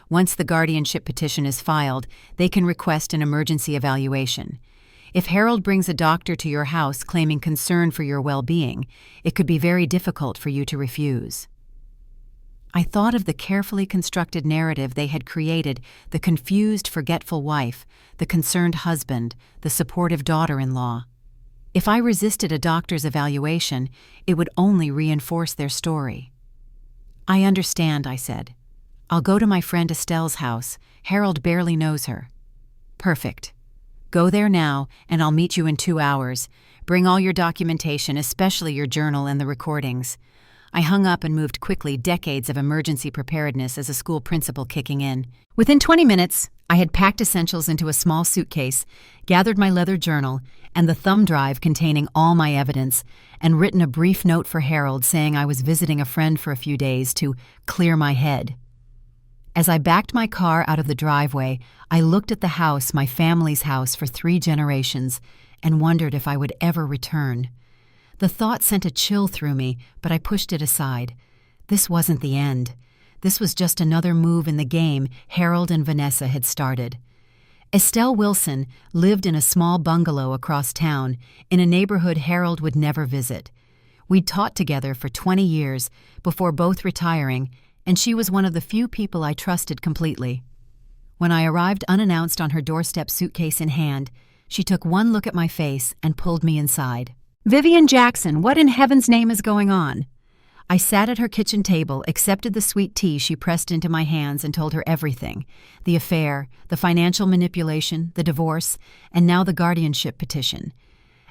Once the guardianship petition is filed, they can request an emergency evaluation. If Harold brings a doctor to your house claiming concern for your well-being, it could be very difficult for you to refuse." I thought of the carefully constructed narrative they had created: the confused, forgetful wife, the concerned husband, the supportive daughter-in-law. If I resisted a doctor's evaluation, it would only reinforce their story. "I understand," I said. "I'll go to my friend Estelle's house. Harold barely knows her." "Perfect. Go there now, and I'll meet you in 2 hours. Bring all your documentation, especially your journal and the recordings." I hung up and moved quickly, decades of emergency preparedness as a school principal kicking in. Within 20 minutes, I had packed essentials into a small suitcase, gathered my leather journal and the thumb drive containing all my evidence, and written a brief note for Harold saying I was visiting a friend for a few days to clear my head. As I backed my car out of the driveway, I looked at the house, my family's house for 3 generations, and wondered if I would ever return. The thought sent a chill through me, but I pushed it aside. This wasn't the end. This was just another move in the game Harold and Vanessa had started. Estelle Wilson lived in a small bungalow across town, in a neighborhood Harold would never visit. We'd taught together for 20 years, before both retiring, and she was one of the few people I trusted completely. When I arrived unannounced on her doorstep, suitcase in hand, she took one look at my face and pulled me inside. "Vivian Jackson, what in heaven's name is going on?" I sat at her kitchen table, accepted the sweet tea she pressed into my hands, and told her everything: the affair, the financial manipulation, the divorce, and now the guardianship petition.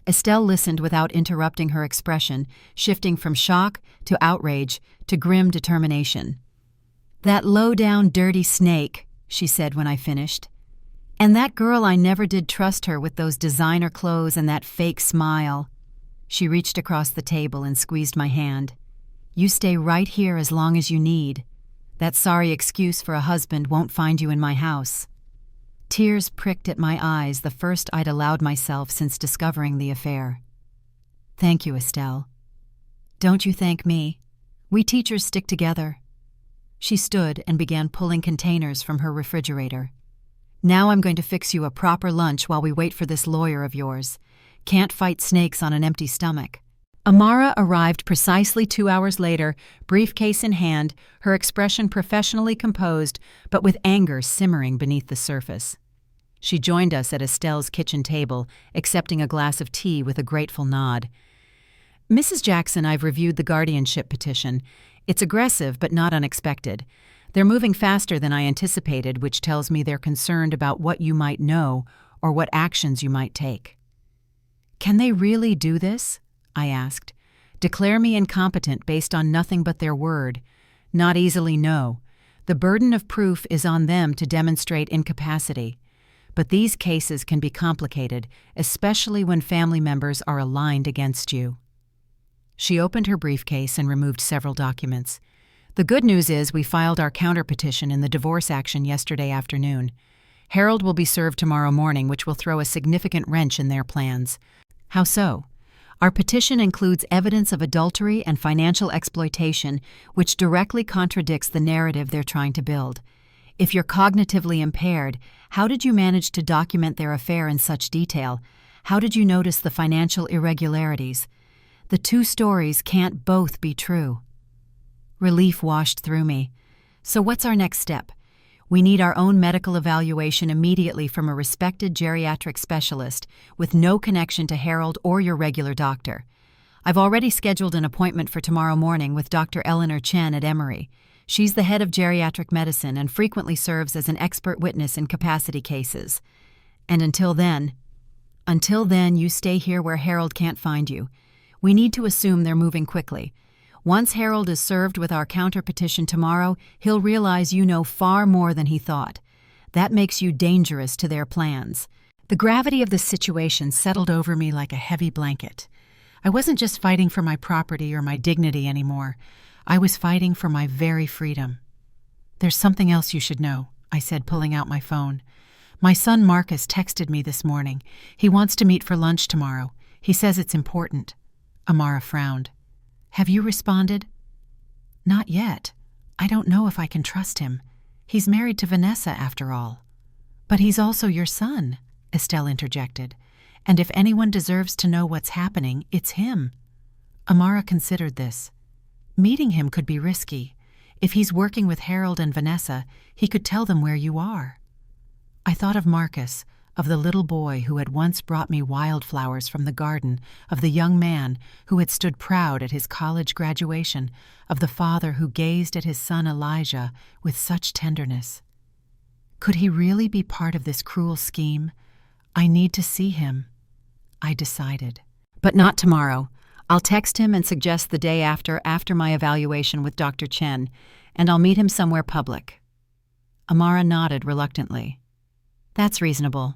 Estelle listened without interrupting, her expression shifting from shock to outrage to grim determination. "That low-down, dirty snake," she said when I finished. "And that girl, I never did trust her with those designer clothes and that fake smile." She reached across the table and squeezed my hand. "You stay right here as long as you need. That sorry excuse for a husband won't find you in my house." Tears pricked at my eyes, the first I'd allowed myself since discovering the affair. "Thank you, Estelle." "Don't you thank me. We teachers stick together." She stood and began pulling containers from her refrigerator. "Now I'm going to fix you a proper lunch while we wait for this lawyer of yours. Can't fight snakes on an empty stomach." Amara arrived precisely 2 hours later, briefcase in hand, her expression professionally composed, but with anger simmering beneath the surface. She joined us at Estelle's kitchen table, accepting a glass of tea with a grateful nod. "Mrs. Jackson, I've reviewed the guardianship petition. It's aggressive but not unexpected. They're moving faster than I anticipated, which tells me they're concerned about what you might know or what actions you might take. Can they really do this? I asked. Declare me incompetent based on nothing but their word. Not easily, no. The burden of proof is on them to demonstrate incapacity. But these cases can be complicated, especially when family members are aligned against you. She opened her briefcase and removed several documents. The good news is we filed our counterpetition in the divorce action yesterday afternoon. Harold will be served tomorrow morning, which will throw a significant wrench in their plans. How so? Our petition includes evidence of adultery and financial exploitation, which directly contradicts the narrative they're trying to build. If you're cognitively impaired, how did you manage to document their affair in such detail? How did you notice the financial irregularities? The two stories can't both be true. Relief washed through me. So what's our next step? We need our own medical evaluation immediately from a respected geriatric specialist with no connection to Harold or your regular doctor. I've already scheduled an appointment for tomorrow morning with Dr. Eleanor Chen at Emory. She's the head of geriatric medicine and frequently serves as an expert witness in capacity cases. And until then, you stay here where Harold can't find you. We need to assume they're moving quickly. Once Harold is served with our counterpetition tomorrow, he'll realize you know far more than he thought. That makes you dangerous to their plans. The gravity of the situation settled over me like a heavy blanket. I wasn't just fighting for my property or my dignity anymore. I was fighting for my very freedom. There's something else you should know, I said, pulling out my phone. My son Marcus texted me this morning. He wants to meet for lunch tomorrow. He says it's important. Amara frowned. Have you responded? Not yet. I don't know if I can trust him. He's married to Vanessa, after all. But he's also your son, Estelle interjected. And if anyone deserves to know what's happening, it's him. Amara considered this. Meeting him could be risky. If he's working with Harold and Vanessa, he could tell them where you are. I thought of Marcus, of the little boy who had once brought me wildflowers from the garden, of the young man who had stood proud at his college graduation, of the father who gazed at his son Elijah with such tenderness. Could he really be part of this cruel scheme? I need to see him, I decided. But not tomorrow. I'll text him and suggest the day after my evaluation with Dr. Chen, and I'll meet him somewhere public. Amara nodded reluctantly. That's reasonable.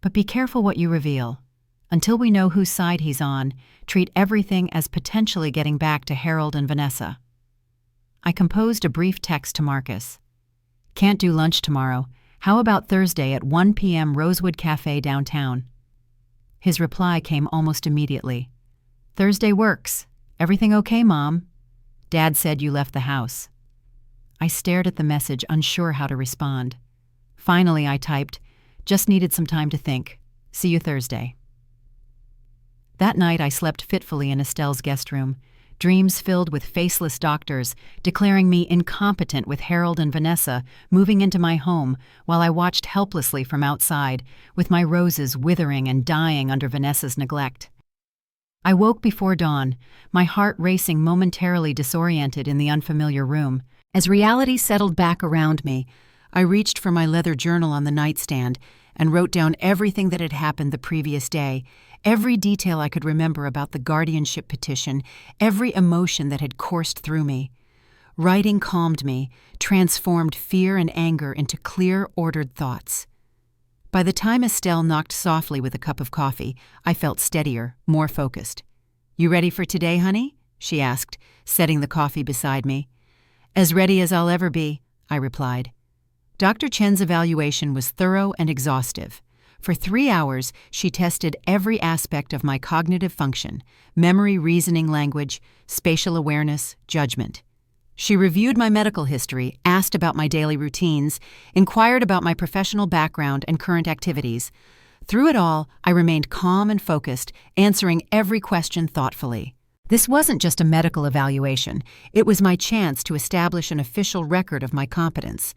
But be careful what you reveal. Until we know whose side he's on, treat everything as potentially getting back to Harold and Vanessa. I composed a brief text to Marcus. Can't do lunch tomorrow. How about Thursday at 1 p.m. Rosewood Cafe downtown? His reply came almost immediately. Thursday works. Everything okay, Mom? Dad said you left the house. I stared at the message, unsure how to respond. Finally, I typed, just needed some time to think. See you Thursday. That night, I slept fitfully in Estelle's guest room, dreams filled with faceless doctors declaring me incompetent with Harold and Vanessa moving into my home while I watched helplessly from outside, with my roses withering and dying under Vanessa's neglect. I woke before dawn, my heart racing, momentarily disoriented in the unfamiliar room. As reality settled back around me, I reached for my leather journal on the nightstand and wrote down everything that had happened the previous day, every detail I could remember about the guardianship petition, every emotion that had coursed through me. Writing calmed me, transformed fear and anger into clear, ordered thoughts. By the time Estelle knocked softly with a cup of coffee, I felt steadier, more focused. You ready for today, honey? She asked, setting the coffee beside me. As ready as I'll ever be, I replied. Dr. Chen's evaluation was thorough and exhaustive. For 3 hours, she tested every aspect of my cognitive function: memory, reasoning, language, spatial awareness, judgment. She reviewed my medical history, asked about my daily routines, inquired about my professional background and current activities. Through it all, I remained calm and focused, answering every question thoughtfully. This wasn't just a medical evaluation. It was my chance to establish an official record of my competence.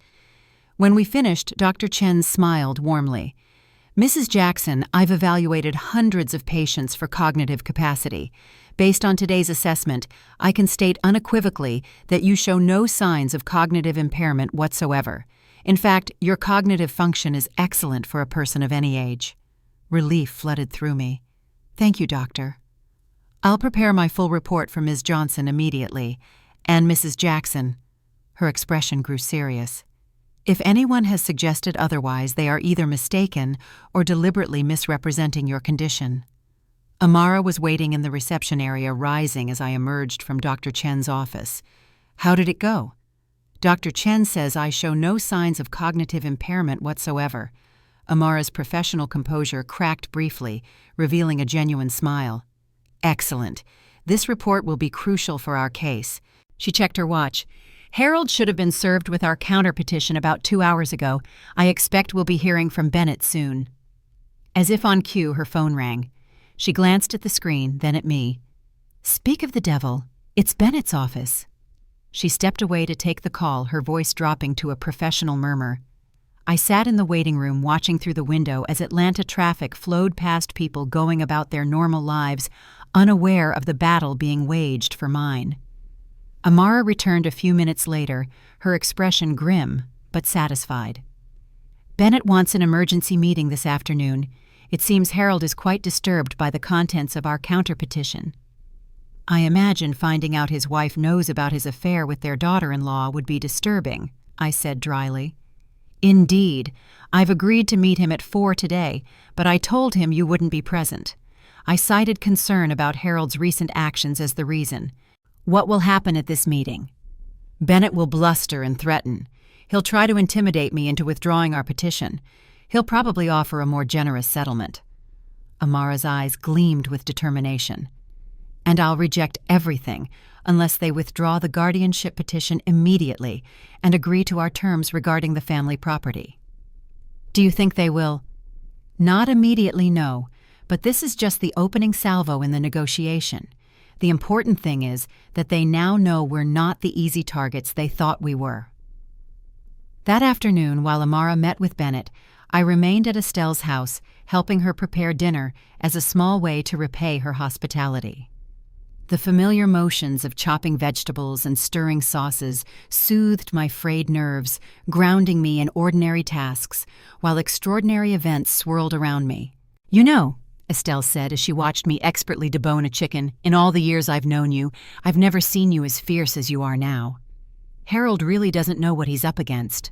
When we finished, Dr. Chen smiled warmly. Mrs. Jackson, I've evaluated hundreds of patients for cognitive capacity. Based on today's assessment, I can state unequivocally that you show no signs of cognitive impairment whatsoever. In fact, your cognitive function is excellent for a person of any age. Relief flooded through me. Thank you, doctor. I'll prepare my full report for Ms. Johnson immediately. And Mrs. Jackson. Her expression grew serious. If anyone has suggested otherwise, they are either mistaken or deliberately misrepresenting your condition. Amara was waiting in the reception area, rising as I emerged from Dr. Chen's office. How did it go? Dr. Chen says I show no signs of cognitive impairment whatsoever. Amara's professional composure cracked briefly, revealing a genuine smile. Excellent. This report will be crucial for our case. She checked her watch. Harold should have been served with our counterpetition about 2 hours ago. I expect we'll be hearing from Bennett soon. As if on cue, her phone rang. She glanced at the screen, then at me. Speak of the devil. It's Bennett's office. She stepped away to take the call, her voice dropping to a professional murmur. I sat in the waiting room watching through the window as Atlanta traffic flowed past people going about their normal lives, unaware of the battle being waged for mine. Amara returned a few minutes later, her expression grim but satisfied. Bennett wants an emergency meeting this afternoon. It seems Harold is quite disturbed by the contents of our counterpetition. I imagine finding out his wife knows about his affair with their daughter-in-law would be disturbing, I said dryly. Indeed. I've agreed to meet him at 4 today, but I told him you wouldn't be present. I cited concern about Harold's recent actions as the reason. What will happen at this meeting? Bennett will bluster and threaten. He'll try to intimidate me into withdrawing our petition. He'll probably offer a more generous settlement. Amara's eyes gleamed with determination. And I'll reject everything unless they withdraw the guardianship petition immediately and agree to our terms regarding the family property. Do you think they will? Not immediately, no, but this is just the opening salvo in the negotiation. The important thing is that they now know we're not the easy targets they thought we were. That afternoon, while Amara met with Bennett, I remained at Estelle's house, helping her prepare dinner as a small way to repay her hospitality. The familiar motions of chopping vegetables and stirring sauces soothed my frayed nerves, grounding me in ordinary tasks, while extraordinary events swirled around me. You know, Estelle said as she watched me expertly debone a chicken, in all the years I've known you, I've never seen you as fierce as you are now. Harold really doesn't know what he's up against.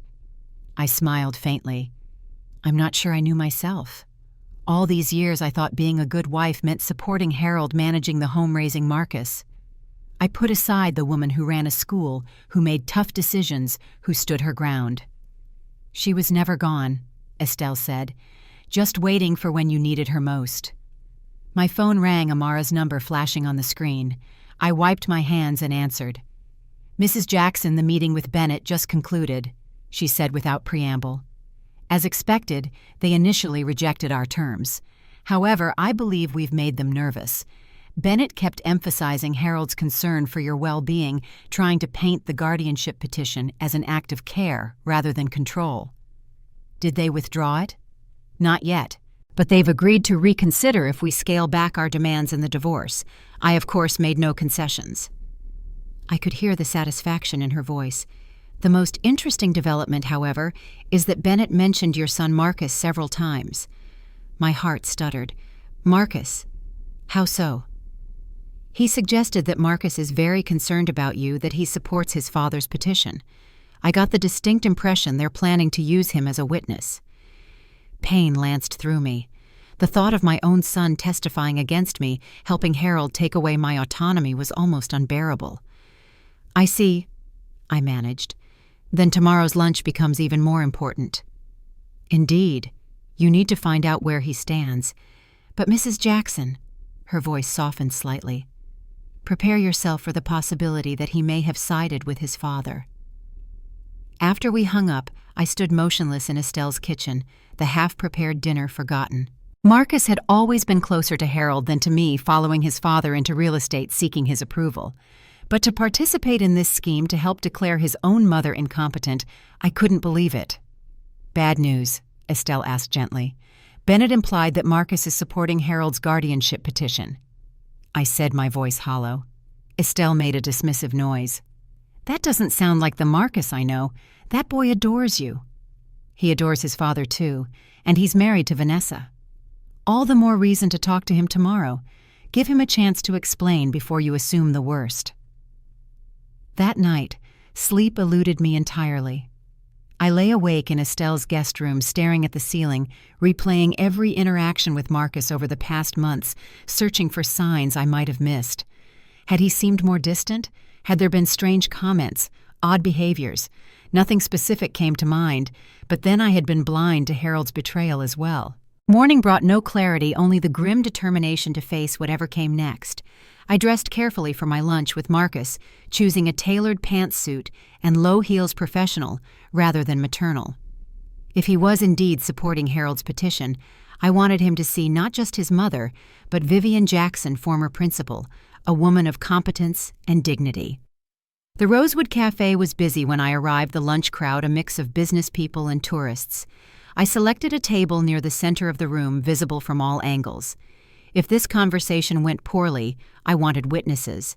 I smiled faintly. I'm not sure I knew myself. All these years I thought being a good wife meant supporting Harold managing the home-raising Marcus. I put aside the woman who ran a school, who made tough decisions, who stood her ground. She was never gone, Estelle said, just waiting for when you needed her most. My phone rang, Amara's number flashing on the screen. I wiped my hands and answered. Mrs. Jackson, the meeting with Bennett just concluded, she said without preamble. As expected, they initially rejected our terms. However, I believe we've made them nervous. Bennett kept emphasizing Harold's concern for your well-being, trying to paint the guardianship petition as an act of care rather than control. Did they withdraw it? Not yet, but they've agreed to reconsider if we scale back our demands in the divorce. I, of course, made no concessions. I could hear the satisfaction in her voice. The most interesting development, however, is that Bennett mentioned your son Marcus several times. My heart stuttered. Marcus? How so? He suggested that Marcus is very concerned about you, that he supports his father's petition. I got the distinct impression they're planning to use him as a witness. Pain lanced through me. The thought of my own son testifying against me, helping Harold take away my autonomy, was almost unbearable. I see, I managed. Then tomorrow's lunch becomes even more important. Indeed, you need to find out where he stands. But Mrs. Jackson, her voice softened slightly, prepare yourself for the possibility that he may have sided with his father. After we hung up, I stood motionless in Estelle's kitchen, the half-prepared dinner forgotten. Marcus had always been closer to Harold than to me, following his father into real estate seeking his approval. But to participate in this scheme to help declare his own mother incompetent, I couldn't believe it. Bad news, Estelle asked gently. Bennett implied that Marcus is supporting Harold's guardianship petition. I said, my voice hollow. Estelle made a dismissive noise. That doesn't sound like the Marcus I know. That boy adores you. He adores his father too, and he's married to Vanessa. All the more reason to talk to him tomorrow. Give him a chance to explain before you assume the worst. That night, sleep eluded me entirely. I lay awake in Estelle's guest room staring at the ceiling, replaying every interaction with Marcus over the past months, searching for signs I might have missed. Had he seemed more distant? Had there been strange comments, odd behaviors? Nothing specific came to mind, but then I had been blind to Harold's betrayal as well. Morning brought no clarity, only the grim determination to face whatever came next. I dressed carefully for my lunch with Marcus, choosing a tailored pantsuit and low heels professional rather than maternal. If he was indeed supporting Harold's petition, I wanted him to see not just his mother, but Vivian Jackson, former principal, a woman of competence and dignity. The Rosewood Cafe was busy when I arrived, the lunch crowd a mix of business people and tourists. I selected a table near the center of the room, visible from all angles. If this conversation went poorly, I wanted witnesses.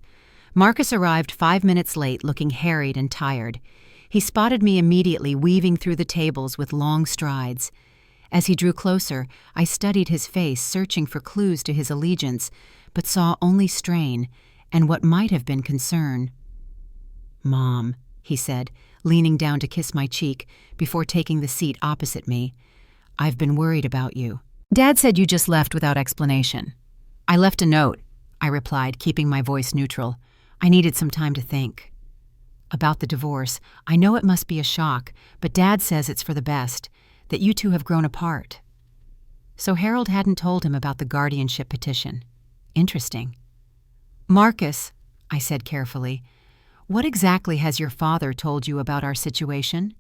Marcus arrived 5 minutes late, looking harried and tired. He spotted me immediately, weaving through the tables with long strides. As he drew closer, I studied his face, searching for clues to his allegiance, but saw only strain and what might have been concern. "Mom," he said, leaning down to kiss my cheek before taking the seat opposite me. "I've been worried about you." "Dad said you just left without explanation." "I left a note," I replied, keeping my voice neutral. "I needed some time to think." "About the divorce, I know it must be a shock, but Dad says it's for the best, that you two have grown apart." So Harold hadn't told him about the guardianship petition. Interesting. "Marcus," I said carefully, "what exactly has your father told you about our situation?"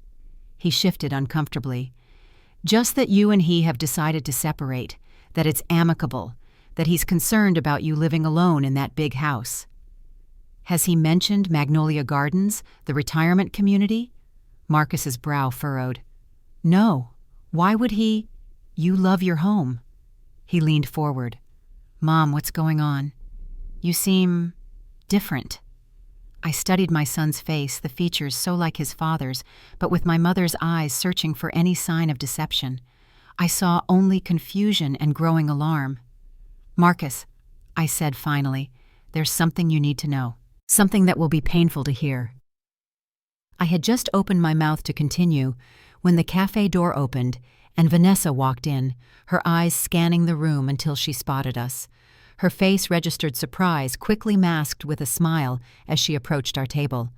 He shifted uncomfortably. "Just that you and he have decided to separate, that it's amicable, that he's concerned about you living alone in that big house." "Has he mentioned Magnolia Gardens, the retirement community?" Marcus's brow furrowed. "No. Why would he? You love your home." He leaned forward. "Mom, what's going on? You seem different." I studied my son's face, the features so like his father's, but with my mother's eyes searching for any sign of deception. I saw only confusion and growing alarm. "Marcus," I said finally, "there's something you need to know. Something that will be painful to hear." I had just opened my mouth to continue when the cafe door opened and Vanessa walked in, her eyes scanning the room until she spotted us. Her face registered surprise, quickly masked with a smile as she approached our table.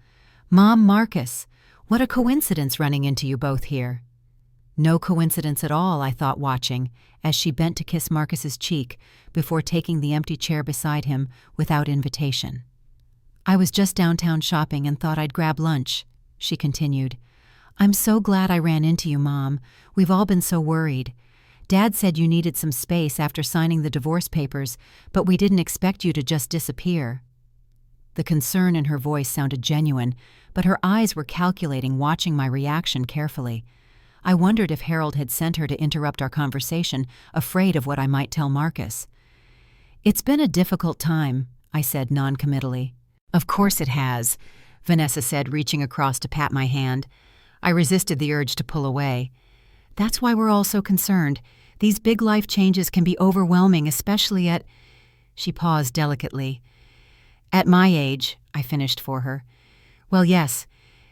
"Mom, Marcus, what a coincidence running into you both here." No coincidence at all, I thought, watching, as she bent to kiss Marcus's cheek before taking the empty chair beside him without invitation. "I was just downtown shopping and thought I'd grab lunch," she continued. "I'm so glad I ran into you, Mom. We've all been so worried. Dad said you needed some space after signing the divorce papers, but we didn't expect you to just disappear." The concern in her voice sounded genuine, but her eyes were calculating, watching my reaction carefully. I wondered if Harold had sent her to interrupt our conversation, afraid of what I might tell Marcus. "It's been a difficult time," I said noncommittally. "Of course it has," Vanessa said, reaching across to pat my hand. I resisted the urge to pull away. "That's why we're all so concerned. These big life changes can be overwhelming, especially at—" She paused delicately. "At my age," I finished for her. "Well, yes.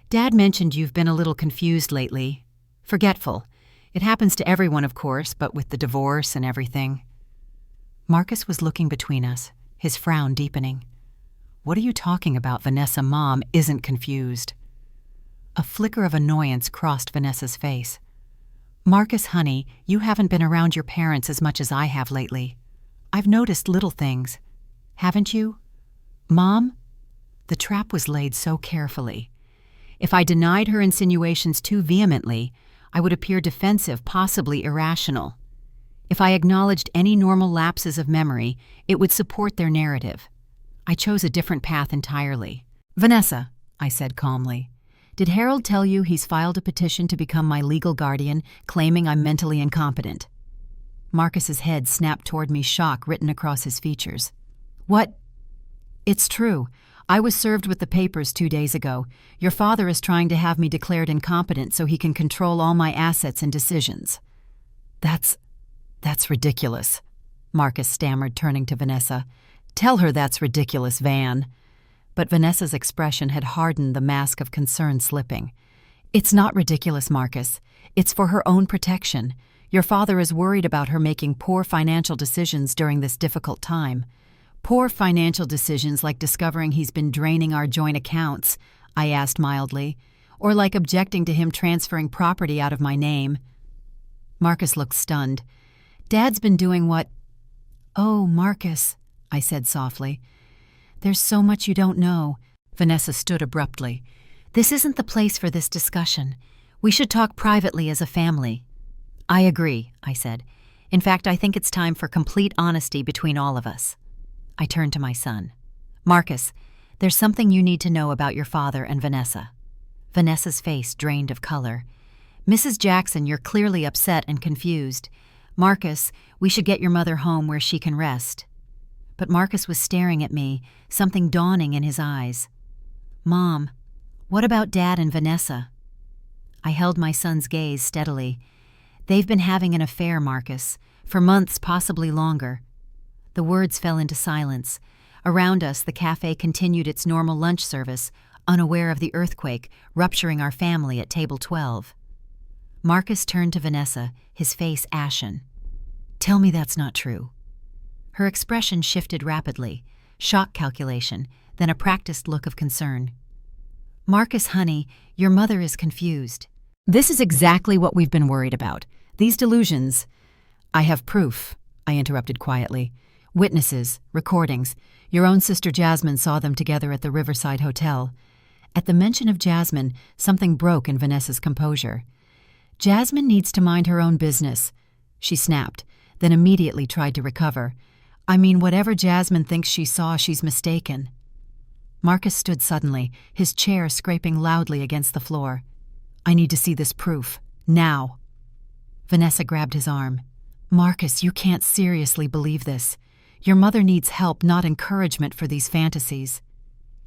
Dad mentioned you've been a little confused lately. Forgetful. It happens to everyone, of course, but with the divorce and everything." Marcus was looking between us, his frown deepening. "What are you talking about, Vanessa? Mom isn't confused." A flicker of annoyance crossed Vanessa's face. "Marcus, honey, you haven't been around your parents as much as I have lately. I've noticed little things. Haven't you? Mom?" The trap was laid so carefully. If I denied her insinuations too vehemently, I would appear defensive, possibly irrational. If I acknowledged any normal lapses of memory, it would support their narrative. I chose a different path entirely. "Vanessa," I said calmly, "did Harold tell you he's filed a petition to become my legal guardian, claiming I'm mentally incompetent?" Marcus's head snapped toward me, shock written across his features. What? It's true. I was served with the papers 2 days ago. Your father is trying to have me declared incompetent so he can control all my assets and decisions. That's ridiculous, Marcus stammered, turning to Vanessa. Tell her that's ridiculous, Van. But Vanessa's expression had hardened, the mask of concern slipping. It's not ridiculous, Marcus. It's for her own protection. Your father is worried about her making poor financial decisions during this difficult time. Poor financial decisions like discovering he's been draining our joint accounts, I asked mildly, or like objecting to him transferring property out of my name. Marcus looked stunned. Dad's been doing what? Oh, Marcus, I said softly. There's so much you don't know. Vanessa stood abruptly. This isn't the place for this discussion. We should talk privately as a family. I agree, I said. In fact, I think it's time for complete honesty between all of us. I turned to my son. Marcus, there's something you need to know about your father and Vanessa. Vanessa's face drained of color. Mrs. Jackson, you're clearly upset and confused. Marcus, we should get your mother home where she can rest. But Marcus was staring at me, something dawning in his eyes. Mom, what about Dad and Vanessa? I held my son's gaze steadily. They've been having an affair, Marcus, for months, possibly longer. The words fell into silence. Around us, the cafe continued its normal lunch service, unaware of the earthquake rupturing our family at table 12. Marcus turned to Vanessa, his face ashen. Tell me that's not true. Her expression shifted rapidly, shock calculation, then a practiced look of concern. Marcus, honey, your mother is confused. This is exactly what we've been worried about. These delusions. I have proof, I interrupted quietly. Witnesses, recordings. Your own sister Jasmine saw them together at the Riverside Hotel. At the mention of Jasmine, something broke in Vanessa's composure. Jasmine needs to mind her own business, she snapped, then immediately tried to recover. I mean, whatever Jasmine thinks she saw, she's mistaken. Marcus stood suddenly, his chair scraping loudly against the floor. I need to see this proof. Now. Vanessa grabbed his arm. Marcus, you can't seriously believe this. Your mother needs help, not encouragement for these fantasies.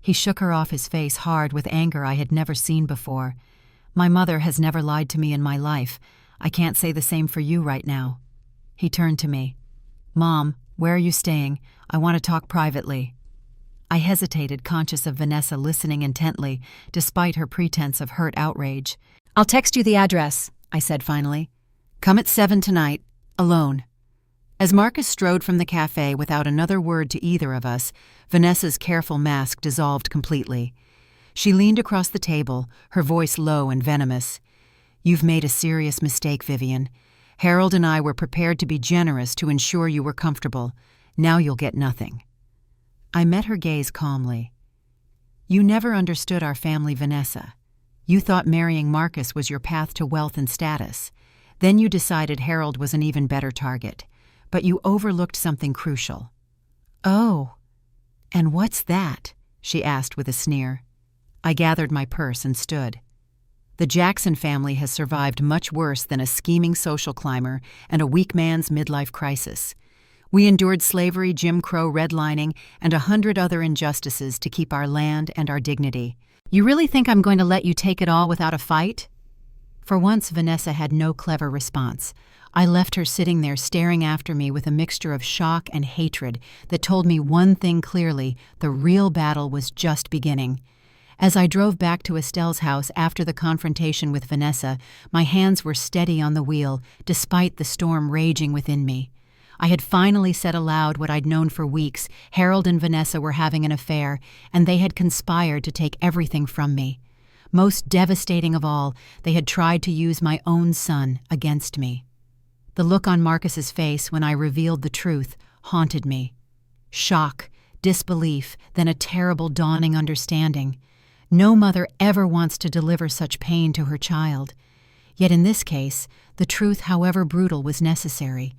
He shook her off, his face hard with anger I had never seen before. My mother has never lied to me in my life. I can't say the same for you right now. He turned to me. Mom, where are you staying? I want to talk privately. I hesitated, conscious of Vanessa listening intently, despite her pretense of hurt outrage. I'll text you the address, I said finally. Come at 7 tonight, alone. As Marcus strode from the cafe without another word to either of us, Vanessa's careful mask dissolved completely. She leaned across the table, her voice low and venomous. You've made a serious mistake, Vivian. Harold and I were prepared to be generous to ensure you were comfortable. Now you'll get nothing. I met her gaze calmly. You never understood our family, Vanessa. You thought marrying Marcus was your path to wealth and status. Then you decided Harold was an even better target. But you overlooked something crucial. Oh, and what's that? She asked with a sneer. I gathered my purse and stood. The Jackson family has survived much worse than a scheming social climber and a weak man's midlife crisis. We endured slavery, Jim Crow redlining, and 100 other injustices to keep our land and our dignity. You really think I'm going to let you take it all without a fight? For once, Vanessa had no clever response. I left her sitting there staring after me with a mixture of shock and hatred that told me one thing clearly: the real battle was just beginning. As I drove back to Estelle's house after the confrontation with Vanessa, my hands were steady on the wheel, despite the storm raging within me. I had finally said aloud what I'd known for weeks: Harold and Vanessa were having an affair, and they had conspired to take everything from me. Most devastating of all, they had tried to use my own son against me. The look on Marcus's face when I revealed the truth haunted me. Shock, disbelief, then a terrible dawning understanding. No mother ever wants to deliver such pain to her child. Yet in this case, the truth, however brutal, was necessary.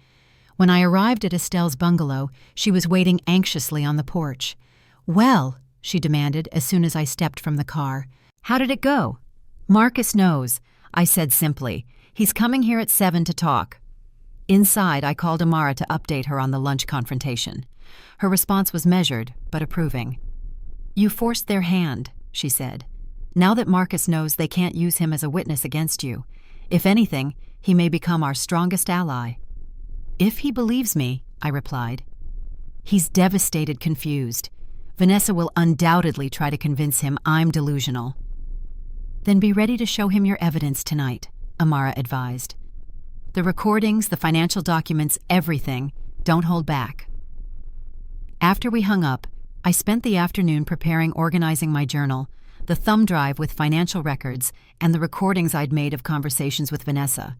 When I arrived at Estelle's bungalow, she was waiting anxiously on the porch. "Well," she demanded as soon as I stepped from the car, "how did it go?" "Marcus knows," I said simply. "He's coming here at 7 to talk." Inside, I called Amara to update her on the lunch confrontation. Her response was measured, but approving. "You forced their hand," she said. "Now that Marcus knows they can't use him as a witness against you. If anything, he may become our strongest ally." "If he believes me," I replied. "He's devastated, confused. Vanessa will undoubtedly try to convince him I'm delusional." "Then be ready to show him your evidence tonight," Amara advised. "The recordings, the financial documents, everything. Don't hold back." After we hung up, I spent the afternoon organizing my journal, the thumb drive with financial records, and the recordings I'd made of conversations with Vanessa.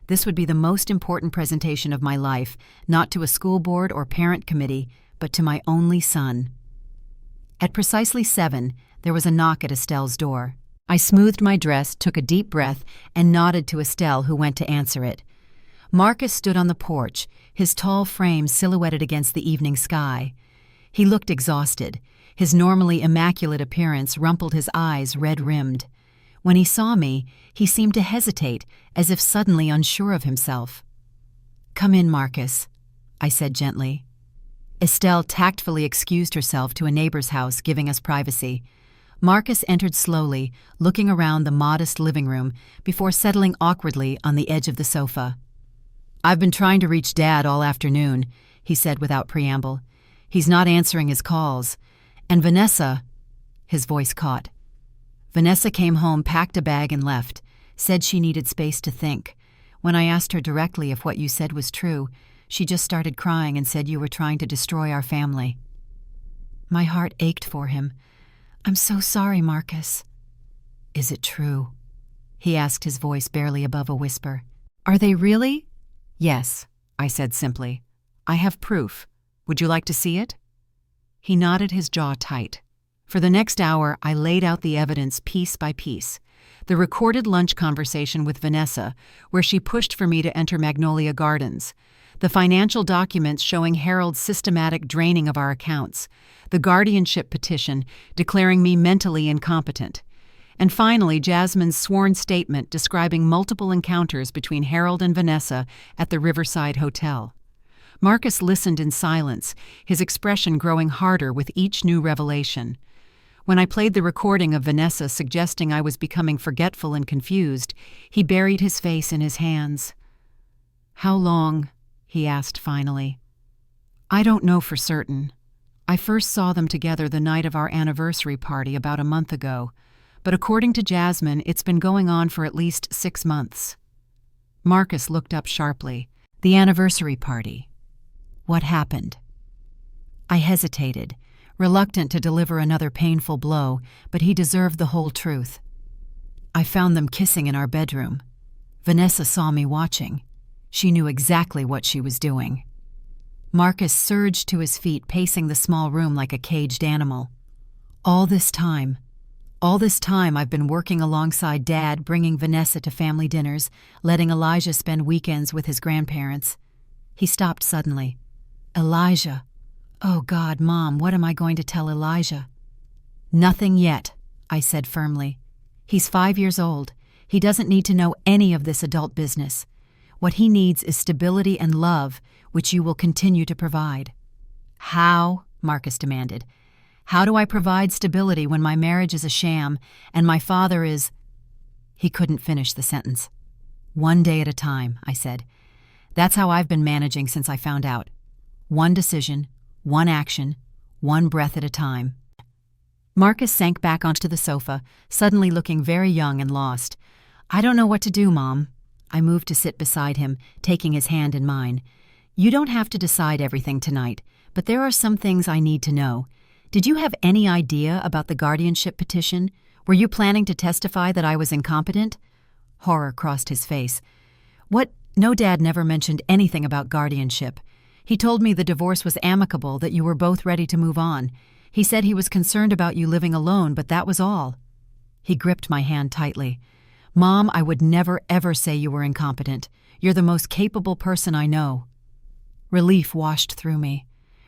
This would be the most important presentation of my life, not to a school board or parent committee, but to my only son. At precisely 7, there was a knock at Estelle's door. I smoothed my dress, took a deep breath, and nodded to Estelle, who went to answer it. Marcus stood on the porch, his tall frame silhouetted against the evening sky. He looked exhausted. His normally immaculate appearance rumpled his eyes red-rimmed. When he saw me, he seemed to hesitate, as if suddenly unsure of himself. "Come in, Marcus," I said gently. Estelle tactfully excused herself to a neighbor's house, giving us privacy. Marcus entered slowly, looking around the modest living room before settling awkwardly on the edge of the sofa. "I've been trying to reach Dad all afternoon," he said without preamble. "He's not answering his calls. And Vanessa—" His voice caught. "Vanessa came home, packed a bag and left. Said she needed space to think. When I asked her directly if what you said was true, she just started crying and said you were trying to destroy our family." My heart ached for him. "I'm so sorry, Marcus." "Is it true?" he asked, his voice barely above a whisper. "Are they really?" "Yes," I said simply. "I have proof. Would you like to see it?" He nodded, his jaw tight. For the next hour, I laid out the evidence piece by piece. The recorded lunch conversation with Vanessa, where she pushed for me to enter Magnolia Gardens. The financial documents showing Harold's systematic draining of our accounts. The guardianship petition declaring me mentally incompetent. And finally, Jasmine's sworn statement describing multiple encounters between Harold and Vanessa at the Riverside Hotel. Marcus listened in silence, his expression growing harder with each new revelation. When I played the recording of Vanessa suggesting I was becoming forgetful and confused, he buried his face in his hands. "How long?" he asked finally. "I don't know for certain. I first saw them together the night of our anniversary party about a month ago, but according to Jasmine, it's been going on for at least 6 months." Marcus looked up sharply. "The anniversary party. What happened?" I hesitated, reluctant to deliver another painful blow, but he deserved the whole truth. "I found them kissing in our bedroom. Vanessa saw me watching. She knew exactly what she was doing." Marcus surged to his feet, pacing the small room like a caged animal. All this time I've been working alongside Dad, bringing Vanessa to family dinners, letting Elijah spend weekends with his grandparents." He stopped suddenly. "Elijah. Oh God, Mom, what am I going to tell Elijah?" "Nothing yet," I said firmly. "He's 5 years old. He doesn't need to know any of this adult business. What he needs is stability and love, which you will continue to provide." "How?" Marcus demanded. "How do I provide stability when my marriage is a sham and my father is—" He couldn't finish the sentence. "One day at a time," I said. "That's how I've been managing since I found out. One decision, one action, one breath at a time." Marcus sank back onto the sofa, suddenly looking very young and lost. "I don't know what to do, Mom." I moved to sit beside him, taking his hand in mine. "You don't have to decide everything tonight, but there are some things I need to know. Did you have any idea about the guardianship petition? Were you planning to testify that I was incompetent?" Horror crossed his face. "What? No, Dad never mentioned anything about guardianship. He told me the divorce was amicable, that you were both ready to move on. He said he was concerned about you living alone, but that was all." He gripped my hand tightly. "Mom, I would never ever say you were incompetent. You're the most capable person I know." Relief washed through me.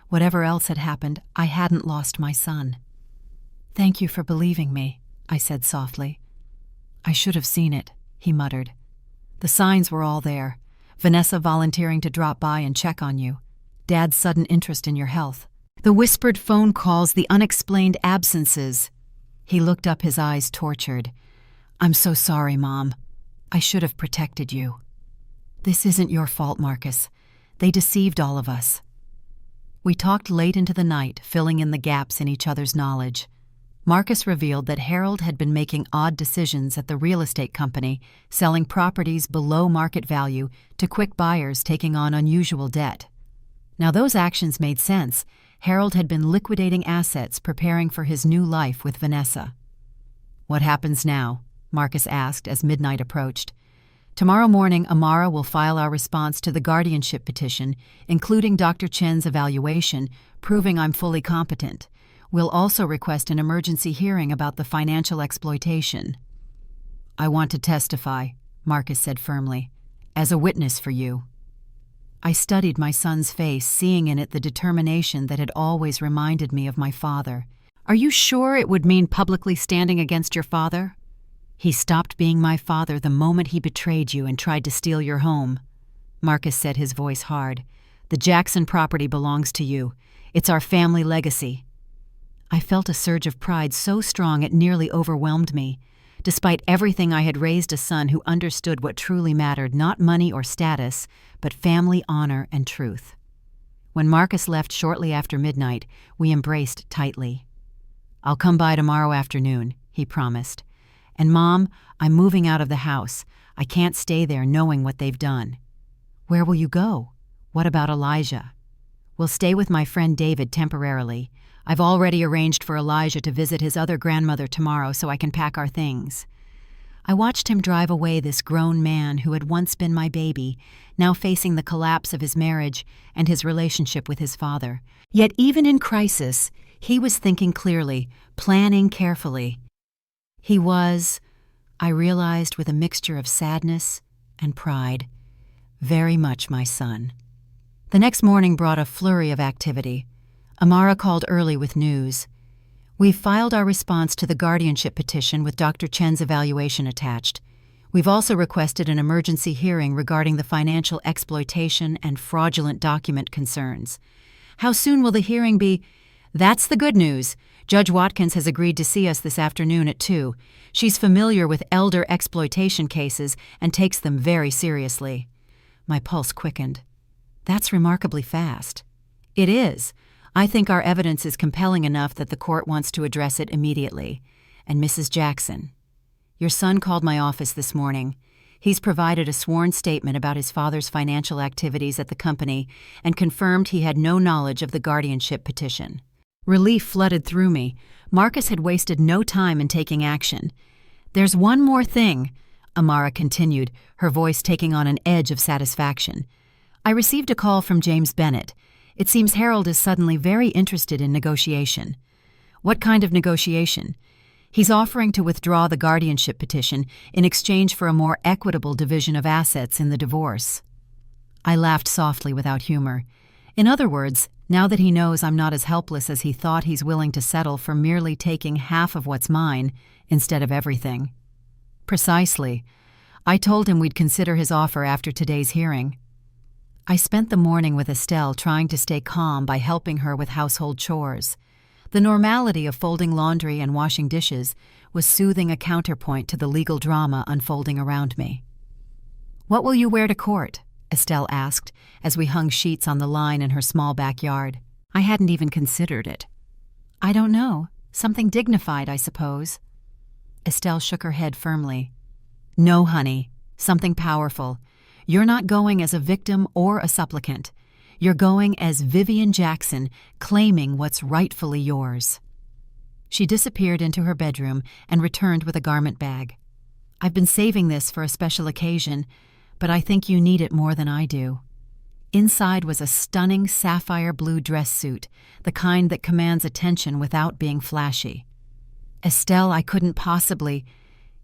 Whatever else had happened, I hadn't lost my son. "Thank you for believing me," I said softly. "I should have seen it," he muttered. "The signs were all there. Vanessa volunteering to drop by and check on you. Dad's sudden interest in your health. The whispered phone calls, the unexplained absences. He looked up, his eyes tortured. I'm so sorry, Mom. I should have protected you. This isn't your fault, Marcus. They deceived all of us. We talked late into the night, filling in the gaps in each other's knowledge. Marcus revealed that Harold had been making odd decisions at the real estate company, selling properties below market value to quick buyers taking on unusual debt. Now those actions made sense. Harold had been liquidating assets, preparing for his new life with Vanessa. What happens now? Marcus asked as midnight approached. Tomorrow morning, Amara will file our response to the guardianship petition, including Dr. Chen's evaluation, proving I'm fully competent. We'll also request an emergency hearing about the financial exploitation. I want to testify, Marcus said firmly, as a witness for you. I studied my son's face, seeing in it the determination that had always reminded me of my father. Are you sure it would mean publicly standing against your father? He stopped being my father the moment he betrayed you and tried to steal your home. Marcus said, his voice hard. The Jackson property belongs to you. It's our family legacy. I felt a surge of pride so strong it nearly overwhelmed me. Despite everything, I had raised a son who understood what truly mattered, not money or status, but family honor and truth. When Marcus left shortly after midnight, we embraced tightly. I'll come by tomorrow afternoon, he promised. And Mom, I'm moving out of the house. I can't stay there knowing what they've done. Where will you go? What about Elijah? We'll stay with my friend David temporarily. I've already arranged for Elijah to visit his other grandmother tomorrow so I can pack our things. I watched him drive away, this grown man who had once been my baby, now facing the collapse of his marriage and his relationship with his father. Yet even in crisis, he was thinking clearly, planning carefully. He was, I realized with a mixture of sadness and pride, very much my son. The next morning brought a flurry of activity. Amara called early with news. We've filed our response to the guardianship petition with Dr. Chen's evaluation attached. We've also requested an emergency hearing regarding the financial exploitation and fraudulent document concerns. How soon will the hearing be? That's the good news. Judge Watkins has agreed to see us this afternoon at 2. She's familiar with elder exploitation cases and takes them very seriously. My pulse quickened. That's remarkably fast. It is. I think our evidence is compelling enough that the court wants to address it immediately. And Mrs. Jackson, your son called my office this morning. He's provided a sworn statement about his father's financial activities at the company and confirmed he had no knowledge of the guardianship petition. Relief flooded through me. Marcus had wasted no time in taking action. There's one more thing, Amara continued, her voice taking on an edge of satisfaction. I received a call from James Bennett. It seems Harold is suddenly very interested in negotiation. What kind of negotiation? He's offering to withdraw the guardianship petition in exchange for a more equitable division of assets in the divorce. I laughed softly without humor. In other words, now that he knows I'm not as helpless as he thought, he's willing to settle for merely taking half of what's mine instead of everything. Precisely. I told him we'd consider his offer after today's hearing. I spent the morning with Estelle, trying to stay calm by helping her with household chores. The normality of folding laundry and washing dishes was soothing, a counterpoint to the legal drama unfolding around me. What will you wear to court? Estelle asked, as we hung sheets on the line in her small backyard. I hadn't even considered it. I don't know. Something dignified, I suppose. Estelle shook her head firmly. No, honey. Something powerful. You're not going as a victim or a supplicant. You're going as Vivian Jackson, claiming what's rightfully yours. She disappeared into her bedroom and returned with a garment bag. I've been saving this for a special occasion, but I think you need it more than I do. Inside was a stunning sapphire blue dress suit, the kind that commands attention without being flashy. Estelle, I couldn't possibly.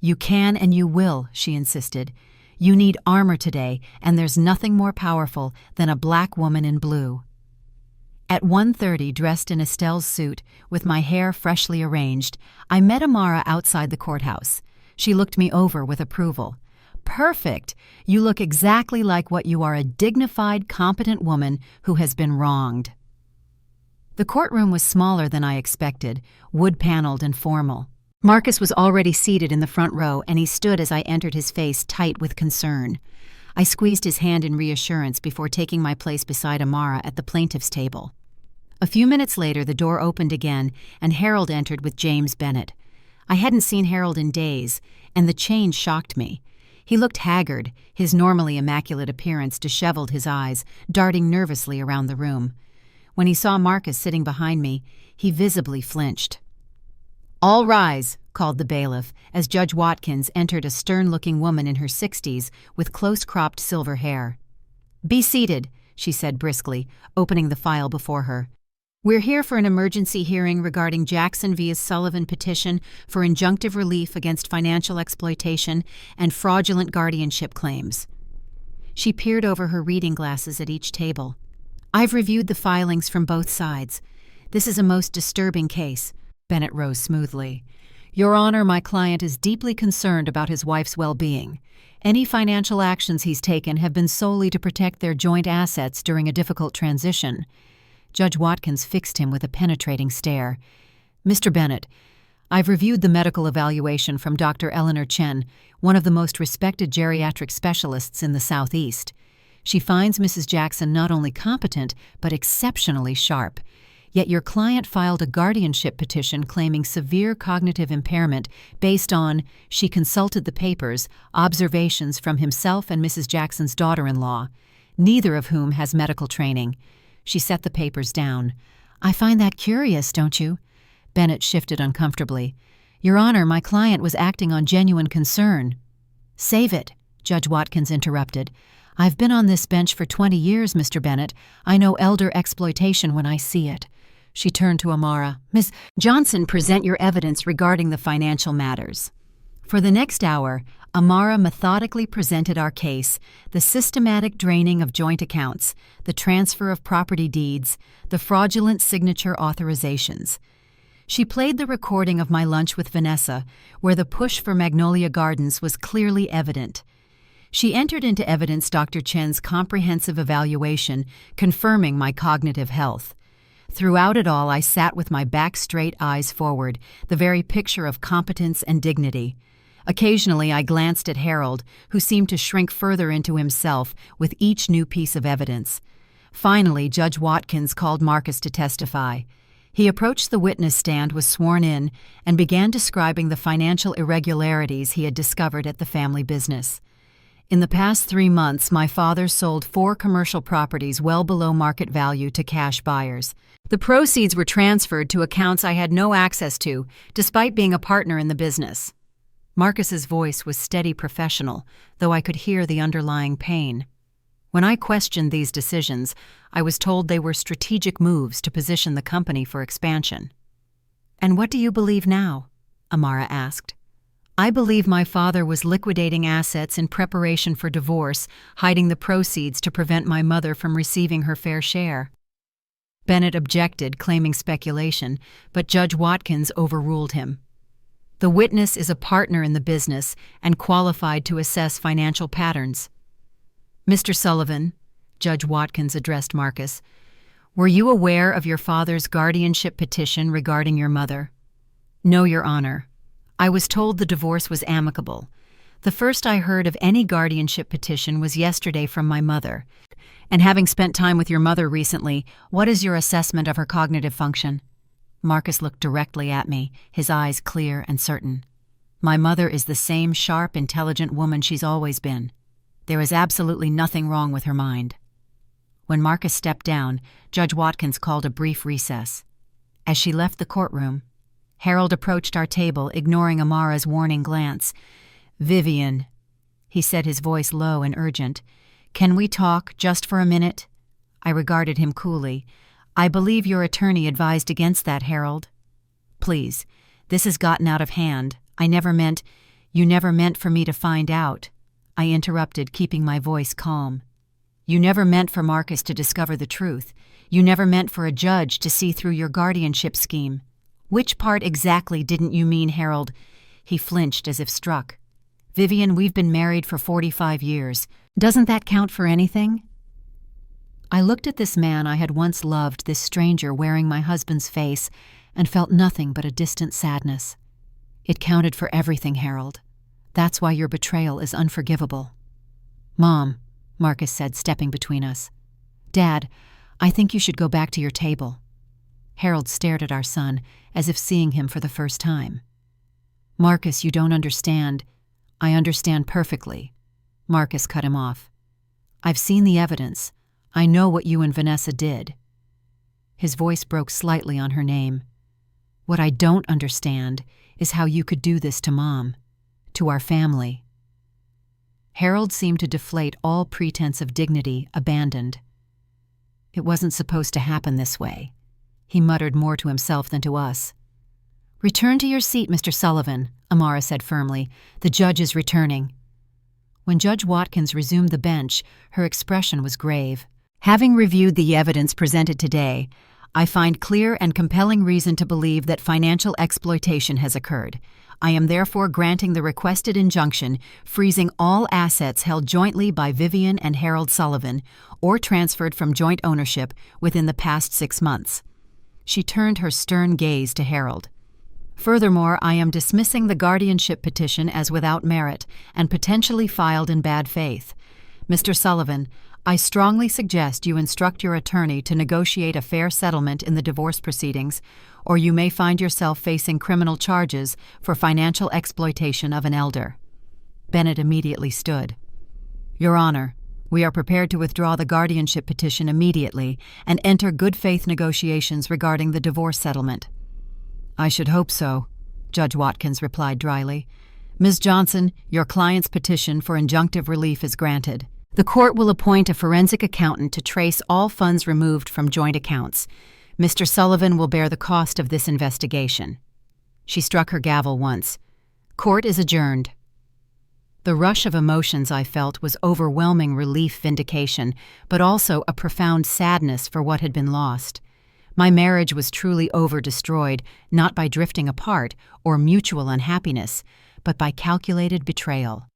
You can and you will, she insisted. You need armor today, and there's nothing more powerful than a black woman in blue. At 1:30, dressed in Estelle's suit, with my hair freshly arranged, I met Amara outside the courthouse. She looked me over with approval. Perfect. You look exactly like what you are, a dignified, competent woman who has been wronged. The courtroom was smaller than I expected, wood-paneled and formal. Marcus was already seated in the front row, and he stood as I entered, his face tight with concern. I squeezed his hand in reassurance before taking my place beside Amara at the plaintiff's table. A few minutes later, the door opened again, and Harold entered with James Bennett. I hadn't seen Harold in days, and the change shocked me. He looked haggard, his normally immaculate appearance disheveled, his eyes darting nervously around the room. When he saw Marcus sitting behind me, he visibly flinched. "All rise," called the bailiff, as Judge Watkins entered, a stern-looking woman in her 60s with close-cropped silver hair. "Be seated," she said briskly, opening the file before her. "We're here for an emergency hearing regarding Jackson v. Sullivan petition for injunctive relief against financial exploitation and fraudulent guardianship claims." She peered over her reading glasses at each table. "I've reviewed the filings from both sides. This is a most disturbing case." Bennett rose smoothly. "Your Honor, my client is deeply concerned about his wife's well-being. Any financial actions he's taken have been solely to protect their joint assets during a difficult transition." Judge Watkins fixed him with a penetrating stare. "Mr. Bennett, I've reviewed the medical evaluation from Dr. Eleanor Chen, one of the most respected geriatric specialists in the Southeast. She finds Mrs. Jackson not only competent, but exceptionally sharp. Yet your client filed a guardianship petition claiming severe cognitive impairment based on, she consulted the papers, observations from himself and Mrs. Jackson's daughter-in-law, neither of whom has medical training." She set the papers down. "I find that curious, don't you?" Bennett shifted uncomfortably. "Your Honor, my client was acting on genuine concern." "Save it," Judge Watkins interrupted. "I've been on this bench for 20 years, Mr. Bennett. I know elder exploitation when I see it." She turned to Amara. "Ms. Johnson, present your evidence regarding the financial matters." For the next hour, Amara methodically presented our case: the systematic draining of joint accounts, the transfer of property deeds, the fraudulent signature authorizations. She played the recording of my lunch with Vanessa, where the push for Magnolia Gardens was clearly evident. She entered into evidence Dr. Chen's comprehensive evaluation, confirming my cognitive health. Throughout it all, I sat with my back straight, eyes forward, the very picture of competence and dignity. Occasionally, I glanced at Harold, who seemed to shrink further into himself with each new piece of evidence. Finally, Judge Watkins called Marcus to testify. He approached the witness stand, was sworn in, and began describing the financial irregularities he had discovered at the family business. "In the past 3 months, my father sold 4 commercial properties well below market value to cash buyers. The proceeds were transferred to accounts I had no access to, despite being a partner in the business." Marcus's voice was steady, professional, though I could hear the underlying pain. "When I questioned these decisions, I was told they were strategic moves to position the company for expansion." "And what do you believe now?" Amara asked. "I believe my father was liquidating assets in preparation for divorce, hiding the proceeds to prevent my mother from receiving her fair share." Bennett objected, claiming speculation, but Judge Watkins overruled him. "The witness is a partner in the business and qualified to assess financial patterns." "Mr. Sullivan," Judge Watkins addressed Marcus, "were you aware of your father's guardianship petition regarding your mother?" "No, Your Honor. I was told the divorce was amicable. The first I heard of any guardianship petition was yesterday from my mother. And having spent time with your mother recently, what is your assessment of her cognitive function?" Marcus looked directly at me, his eyes clear and certain. "My mother is the same sharp, intelligent woman she's always been. There is absolutely nothing wrong with her mind." When Marcus stepped down, Judge Watkins called a brief recess. As she left the courtroom, Harold approached our table, ignoring Amara's warning glance. "Vivian," he said, his voice low and urgent, "can we talk just for a minute?" I regarded him coolly. "I believe your attorney advised against that, Harold." "Please, this has gotten out of hand. You never meant for me to find out," I interrupted, keeping my voice calm. "You never meant for Marcus to discover the truth. You never meant for a judge to see through your guardianship scheme. Which part exactly didn't you mean, Harold?" He flinched as if struck. Vivian, we've been married for 45 years. Doesn't that count for anything? I looked at this man I had once loved, this stranger wearing my husband's face, and felt nothing but a distant sadness. It counted for everything, Harold. That's why your betrayal is unforgivable. Mom, Marcus said, stepping between us. Dad, I think you should go back to your table. Harold stared at our son, as if seeing him for the first time. Marcus, you don't understand. I understand perfectly. Marcus cut him off. I've seen the evidence. I know what you and Vanessa did. His voice broke slightly on her name. What I don't understand is how you could do this to Mom, to our family. Harold seemed to deflate all pretense of dignity, abandoned. It wasn't supposed to happen this way. He muttered more to himself than to us. Return to your seat, Mr. Sullivan, Amara said firmly. The judge is returning. When Judge Watkins resumed the bench, her expression was grave. Having reviewed the evidence presented today, I find clear and compelling reason to believe that financial exploitation has occurred. I am therefore granting the requested injunction, freezing all assets held jointly by Vivian and Harold Sullivan or transferred from joint ownership within the past 6 months. She turned her stern gaze to Harold. Furthermore, I am dismissing the guardianship petition as without merit and potentially filed in bad faith. Mr. Sullivan, I strongly suggest you instruct your attorney to negotiate a fair settlement in the divorce proceedings, or you may find yourself facing criminal charges for financial exploitation of an elder. Bennett immediately stood. Your Honor, we are prepared to withdraw the guardianship petition immediately and enter good faith negotiations regarding the divorce settlement. I should hope so, Judge Watkins replied dryly. Ms. Johnson, your client's petition for injunctive relief is granted. The court will appoint a forensic accountant to trace all funds removed from joint accounts. Mr. Sullivan will bear the cost of this investigation. She struck her gavel once. Court is adjourned. The rush of emotions I felt was overwhelming relief, vindication, but also a profound sadness for what had been lost. My marriage was truly over-destroyed, not by drifting apart or mutual unhappiness, but by calculated betrayal.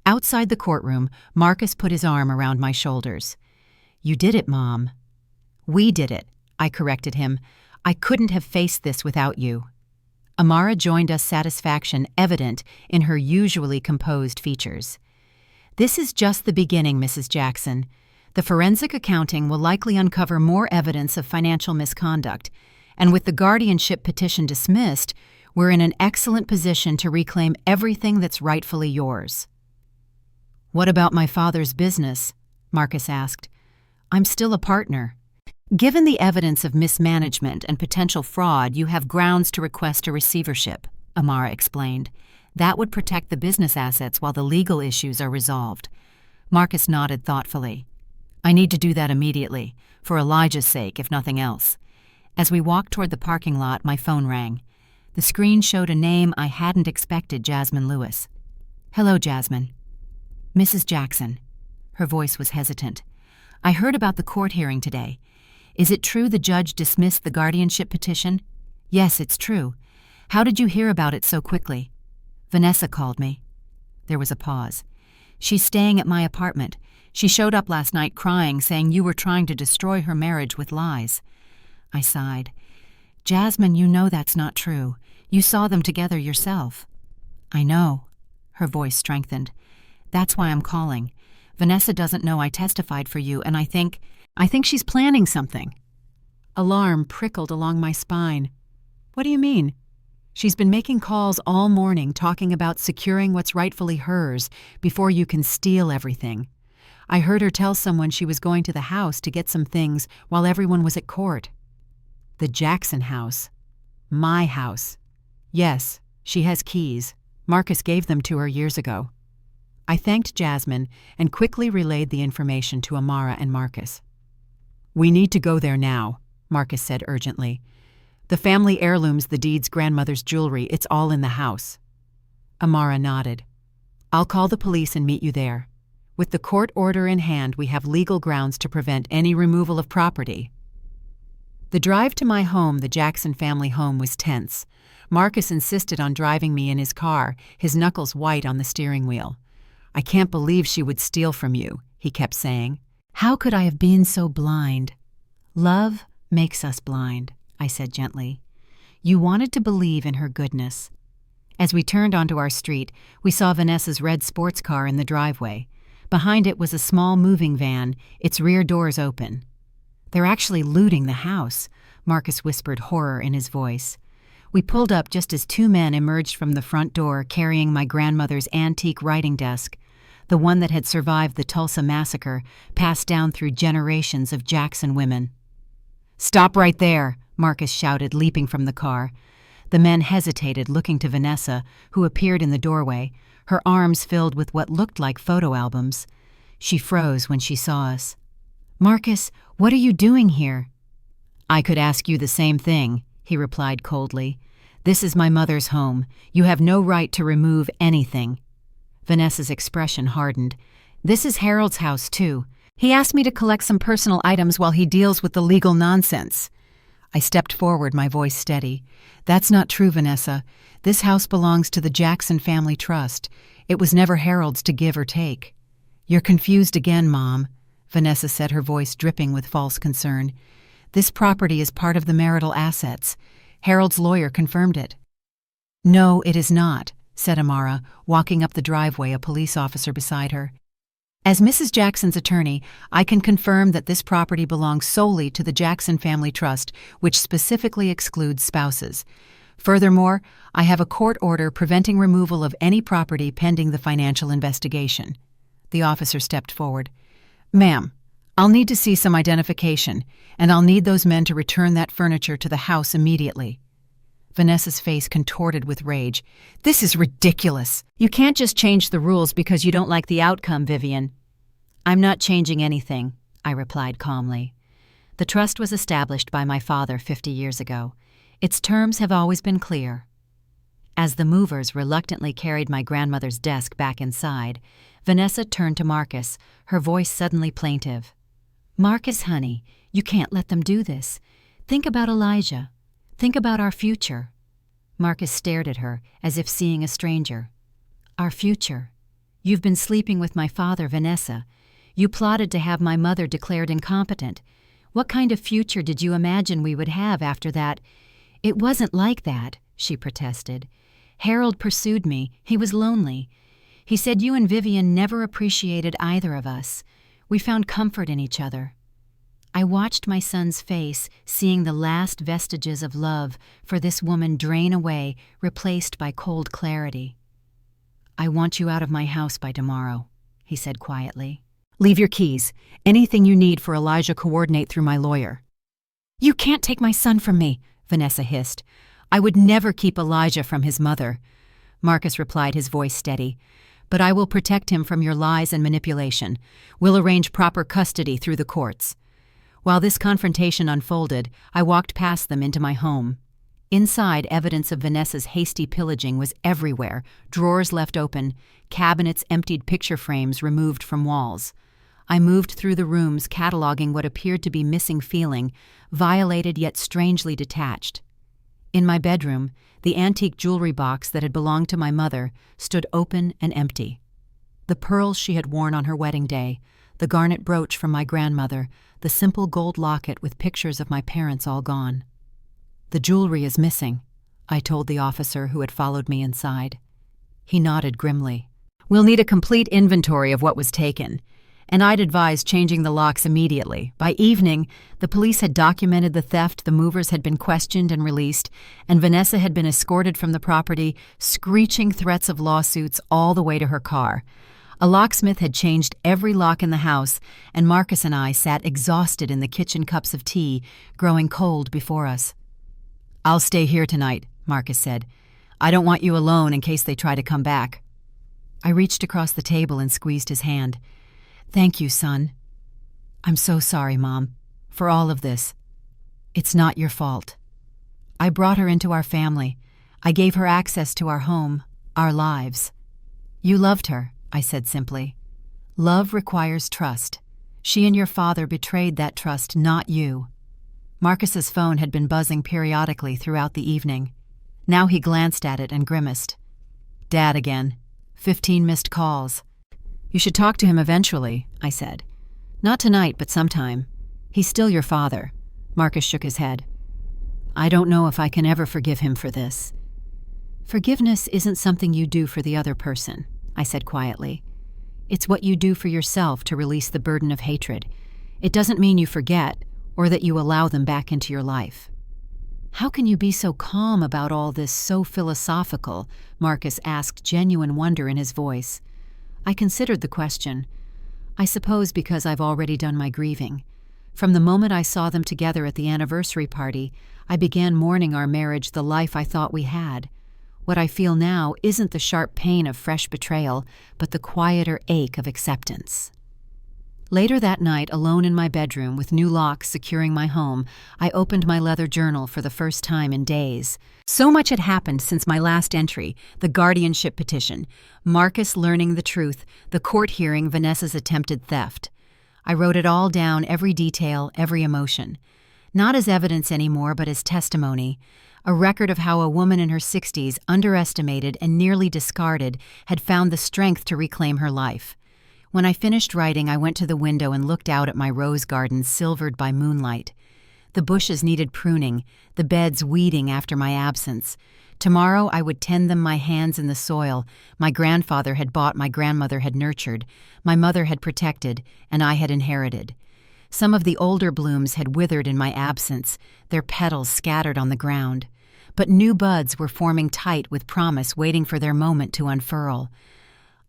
Outside the courtroom, Marcus put his arm around my shoulders. You did it, Mom. We did it, I corrected him. I couldn't have faced this without you. Amara joined us, satisfaction evident in her usually composed features. This is just the beginning, Mrs. Jackson. The forensic accounting will likely uncover more evidence of financial misconduct, and with the guardianship petition dismissed, we're in an excellent position to reclaim everything that's rightfully yours. What about my father's business? Marcus asked. I'm still a partner. Given the evidence of mismanagement and potential fraud, you have grounds to request a receivership, Amara explained. That would protect the business assets while the legal issues are resolved. Marcus nodded thoughtfully. I need to do that immediately, for Elijah's sake, if nothing else. As we walked toward the parking lot, my phone rang. The screen showed a name I hadn't expected, Jasmine Lewis. Hello, Jasmine. Mrs. Jackson. Her voice was hesitant. I heard about the court hearing today. Is it true the judge dismissed the guardianship petition? Yes, it's true. How did you hear about it so quickly? Vanessa called me. There was a pause. She's staying at my apartment. She showed up last night crying, saying you were trying to destroy her marriage with lies. I sighed. Jasmine, you know that's not true. You saw them together yourself. I know. Her voice strengthened. That's why I'm calling. Vanessa doesn't know I testified for you, and I think she's planning something. Alarm prickled along my spine. What do you mean? She's been making calls all morning talking about securing what's rightfully hers before you can steal everything. I heard her tell someone she was going to the house to get some things while everyone was at court. The Jackson house. My house. Yes, she has keys. Marcus gave them to her years ago. I thanked Jasmine and quickly relayed the information to Amara and Marcus. We need to go there now, Marcus said urgently. The family heirlooms, the deed's grandmother's jewelry, it's all in the house. Amara nodded. I'll call the police and meet you there. With the court order in hand, we have legal grounds to prevent any removal of property. The drive to my home, the Jackson family home, was tense. Marcus insisted on driving me in his car, his knuckles white on the steering wheel. "I can't believe she would steal from you," he kept saying. "How could I have been so blind?" "Love makes us blind," I said gently. "You wanted to believe in her goodness." As we turned onto our street, we saw Vanessa's red sports car in the driveway. Behind it was a small moving van, its rear doors open. "They're actually looting the house," Marcus whispered, horror in his voice. We pulled up just as two men emerged from the front door carrying my grandmother's antique writing desk, the one that had survived the Tulsa massacre, passed down through generations of Jackson women. "Stop right there," Marcus shouted, leaping from the car. The men hesitated, looking to Vanessa, who appeared in the doorway, her arms filled with what looked like photo albums. She froze when she saw us. "Marcus, what are you doing here?" "I could ask you the same thing," he replied coldly. "This is my mother's home. You have no right to remove anything." Vanessa's expression hardened. "This is Harold's house, too. He asked me to collect some personal items while he deals with the legal nonsense." I stepped forward, my voice steady. "That's not true, Vanessa. This house belongs to the Jackson Family Trust. It was never Harold's to give or take." "You're confused again, Mom," Vanessa said, her voice dripping with false concern. "This property is part of the marital assets. Harold's lawyer confirmed it." "No, it is not," said Amara, walking up the driveway, a police officer beside her. "As Mrs. Jackson's attorney, I can confirm that this property belongs solely to the Jackson Family Trust, which specifically excludes spouses. Furthermore, I have a court order preventing removal of any property pending the financial investigation." The officer stepped forward. "Ma'am, I'll need to see some identification, and I'll need those men to return that furniture to the house immediately." Vanessa's face contorted with rage. "This is ridiculous. You can't just change the rules because you don't like the outcome, Vivian." "I'm not changing anything," I replied calmly. "The trust was established by my father 50 years ago. Its terms have always been clear." As the movers reluctantly carried my grandmother's desk back inside, Vanessa turned to Marcus, her voice suddenly plaintive. "Marcus, honey, you can't let them do this. Think about Elijah. Think about our future." Marcus stared at her, as if seeing a stranger. "Our future? You've been sleeping with my father, Vanessa. You plotted to have my mother declared incompetent. What kind of future did you imagine we would have after that?" "It wasn't like that," she protested. "Harold pursued me. He was lonely. He said you and Vivian never appreciated either of us. We found comfort in each other." I watched my son's face, seeing the last vestiges of love for this woman drain away, replaced by cold clarity. "I want you out of my house by tomorrow," he said quietly. "Leave your keys. Anything you need for Elijah, coordinate through my lawyer." "You can't take my son from me," Vanessa hissed. "I would never keep Elijah from his mother." Marcus replied, his voice steady. "But I will protect him from your lies and manipulation. We'll arrange proper custody through the courts." While this confrontation unfolded, I walked past them into my home. Inside, evidence of Vanessa's hasty pillaging was everywhere, drawers left open, cabinets emptied, picture frames removed from walls. I moved through the rooms, cataloging what appeared to be missing feeling, violated yet strangely detached. In my bedroom, the antique jewelry box that had belonged to my mother stood open and empty. The pearls she had worn on her wedding day, the garnet brooch from my grandmother, the simple gold locket with pictures of my parents all gone. "The jewelry is missing," I told the officer who had followed me inside. He nodded grimly. "We'll need a complete inventory of what was taken," and I'd advised changing the locks immediately. By evening, the police had documented the theft, the movers had been questioned and released, and Vanessa had been escorted from the property, screeching threats of lawsuits all the way to her car. A locksmith had changed every lock in the house, and Marcus and I sat exhausted in the kitchen, cups of tea growing cold before us. "I'll stay here tonight," Marcus said. "I don't want you alone in case they try to come back." I reached across the table and squeezed his hand. "Thank you, son." "I'm so sorry, Mom, for all of this. It's not your fault. I brought her into our family. I gave her access to our home, our lives. You loved her," I said simply. "Love requires trust. She and your father betrayed that trust, not you." Marcus's phone had been buzzing periodically throughout the evening. Now he glanced at it and grimaced. "Dad again. 15 missed calls." "You should talk to him eventually," I said. "Not tonight, but sometime. He's still your father." Marcus shook his head. "I don't know if I can ever forgive him for this." "Forgiveness isn't something you do for the other person," I said quietly. "It's what you do for yourself to release the burden of hatred. It doesn't mean you forget or that you allow them back into your life." "How can you be so calm about all this, so philosophical?" Marcus asked, genuine wonder in his voice. I considered the question. "I suppose because I've already done my grieving. From the moment I saw them together at the anniversary party, I began mourning our marriage, the life I thought we had. What I feel now isn't the sharp pain of fresh betrayal, but the quieter ache of acceptance." Later that night, alone in my bedroom with new locks securing my home, I opened my leather journal for the first time in days. So much had happened since my last entry: the guardianship petition, Marcus learning the truth, the court hearing Vanessa's attempted theft. I wrote it all down, every detail, every emotion. Not as evidence anymore, but as testimony. A record of how a woman in her 60s, underestimated and nearly discarded, had found the strength to reclaim her life. When I finished writing, I went to the window and looked out at my rose garden silvered by moonlight. The bushes needed pruning, the beds weeding after my absence. Tomorrow I would tend them, my hands in the soil. My grandfather had bought, my grandmother had nurtured, my mother had protected, and I had inherited. Some of the older blooms had withered in my absence, their petals scattered on the ground. But new buds were forming tight with promise, waiting for their moment to unfurl.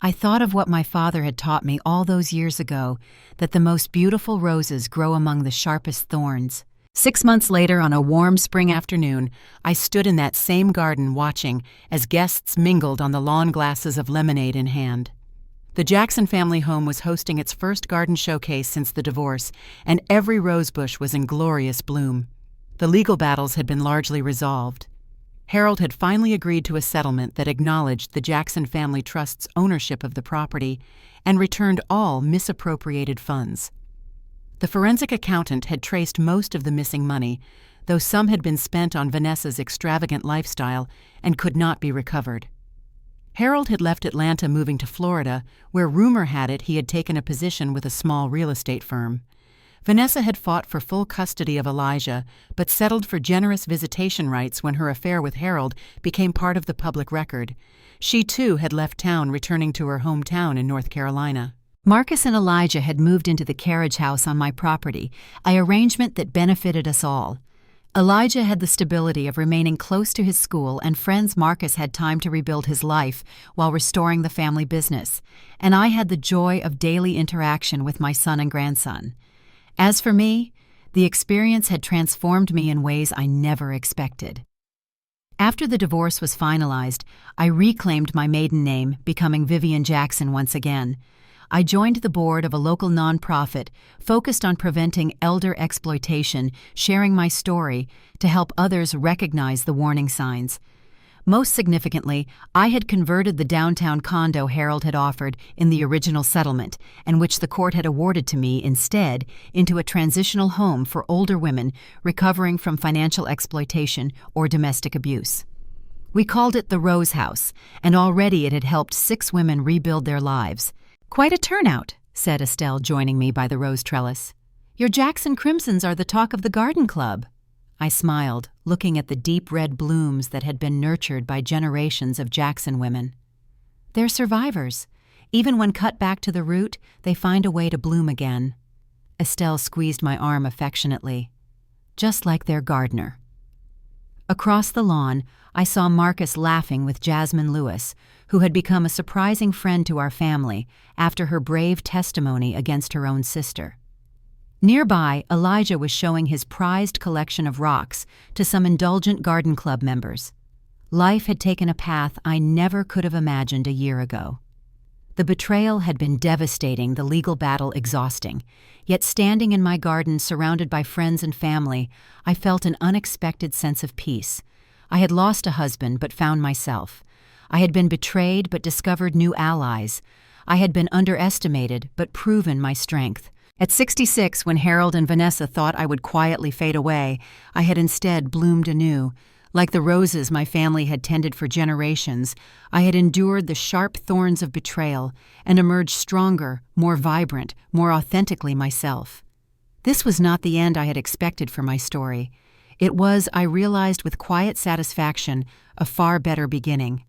I thought of what my father had taught me all those years ago, that the most beautiful roses grow among the sharpest thorns. 6 months later, on a warm spring afternoon, I stood in that same garden watching as guests mingled on the lawn, glasses of lemonade in hand. The Jackson family home was hosting its first garden showcase since the divorce, and every rosebush was in glorious bloom. The legal battles had been largely resolved. Harold had finally agreed to a settlement that acknowledged the Jackson family trust's ownership of the property and returned all misappropriated funds. The forensic accountant had traced most of the missing money, though some had been spent on Vanessa's extravagant lifestyle and could not be recovered. Harold had left Atlanta, moving to Florida, where rumor had it he had taken a position with a small real estate firm. Vanessa had fought for full custody of Elijah, but settled for generous visitation rights when her affair with Harold became part of the public record. She, too, had left town, returning to her hometown in North Carolina. Marcus and Elijah had moved into the carriage house on my property, an arrangement that benefited us all. Elijah had the stability of remaining close to his school and friends. Marcus had time to rebuild his life while restoring the family business, and I had the joy of daily interaction with my son and grandson. As for me, the experience had transformed me in ways I never expected. After the divorce was finalized, I reclaimed my maiden name, becoming Vivian Jackson once again. I joined the board of a local nonprofit focused on preventing elder exploitation, sharing my story to help others recognize the warning signs. Most significantly, I had converted the downtown condo Harold had offered in the original settlement, and which the court had awarded to me instead, into a transitional home for older women recovering from financial exploitation or domestic abuse. We called it the Rose House, and already it had helped 6 women rebuild their lives. "Quite a turnout," said Estelle, joining me by the rose trellis. "Your Jackson crimsons are the talk of the garden club." I smiled, looking at the deep red blooms that had been nurtured by generations of Jackson women. "They're survivors. Even when cut back to the root, they find a way to bloom again." Estelle squeezed my arm affectionately. "Just like their gardener." Across the lawn, I saw Marcus laughing with Jasmine Lewis, who had become a surprising friend to our family after her brave testimony against her own sister. Nearby, Elijah was showing his prized collection of rocks to some indulgent garden club members. Life had taken a path I never could have imagined a year ago. The betrayal had been devastating, the legal battle exhausting. Yet standing in my garden surrounded by friends and family, I felt an unexpected sense of peace. I had lost a husband but found myself. I had been betrayed but discovered new allies. I had been underestimated but proven my strength. At 66, when Harold and Vanessa thought I would quietly fade away, I had instead bloomed anew. Like the roses my family had tended for generations, I had endured the sharp thorns of betrayal and emerged stronger, more vibrant, more authentically myself. This was not the end I had expected for my story. It was, I realized with quiet satisfaction, a far better beginning.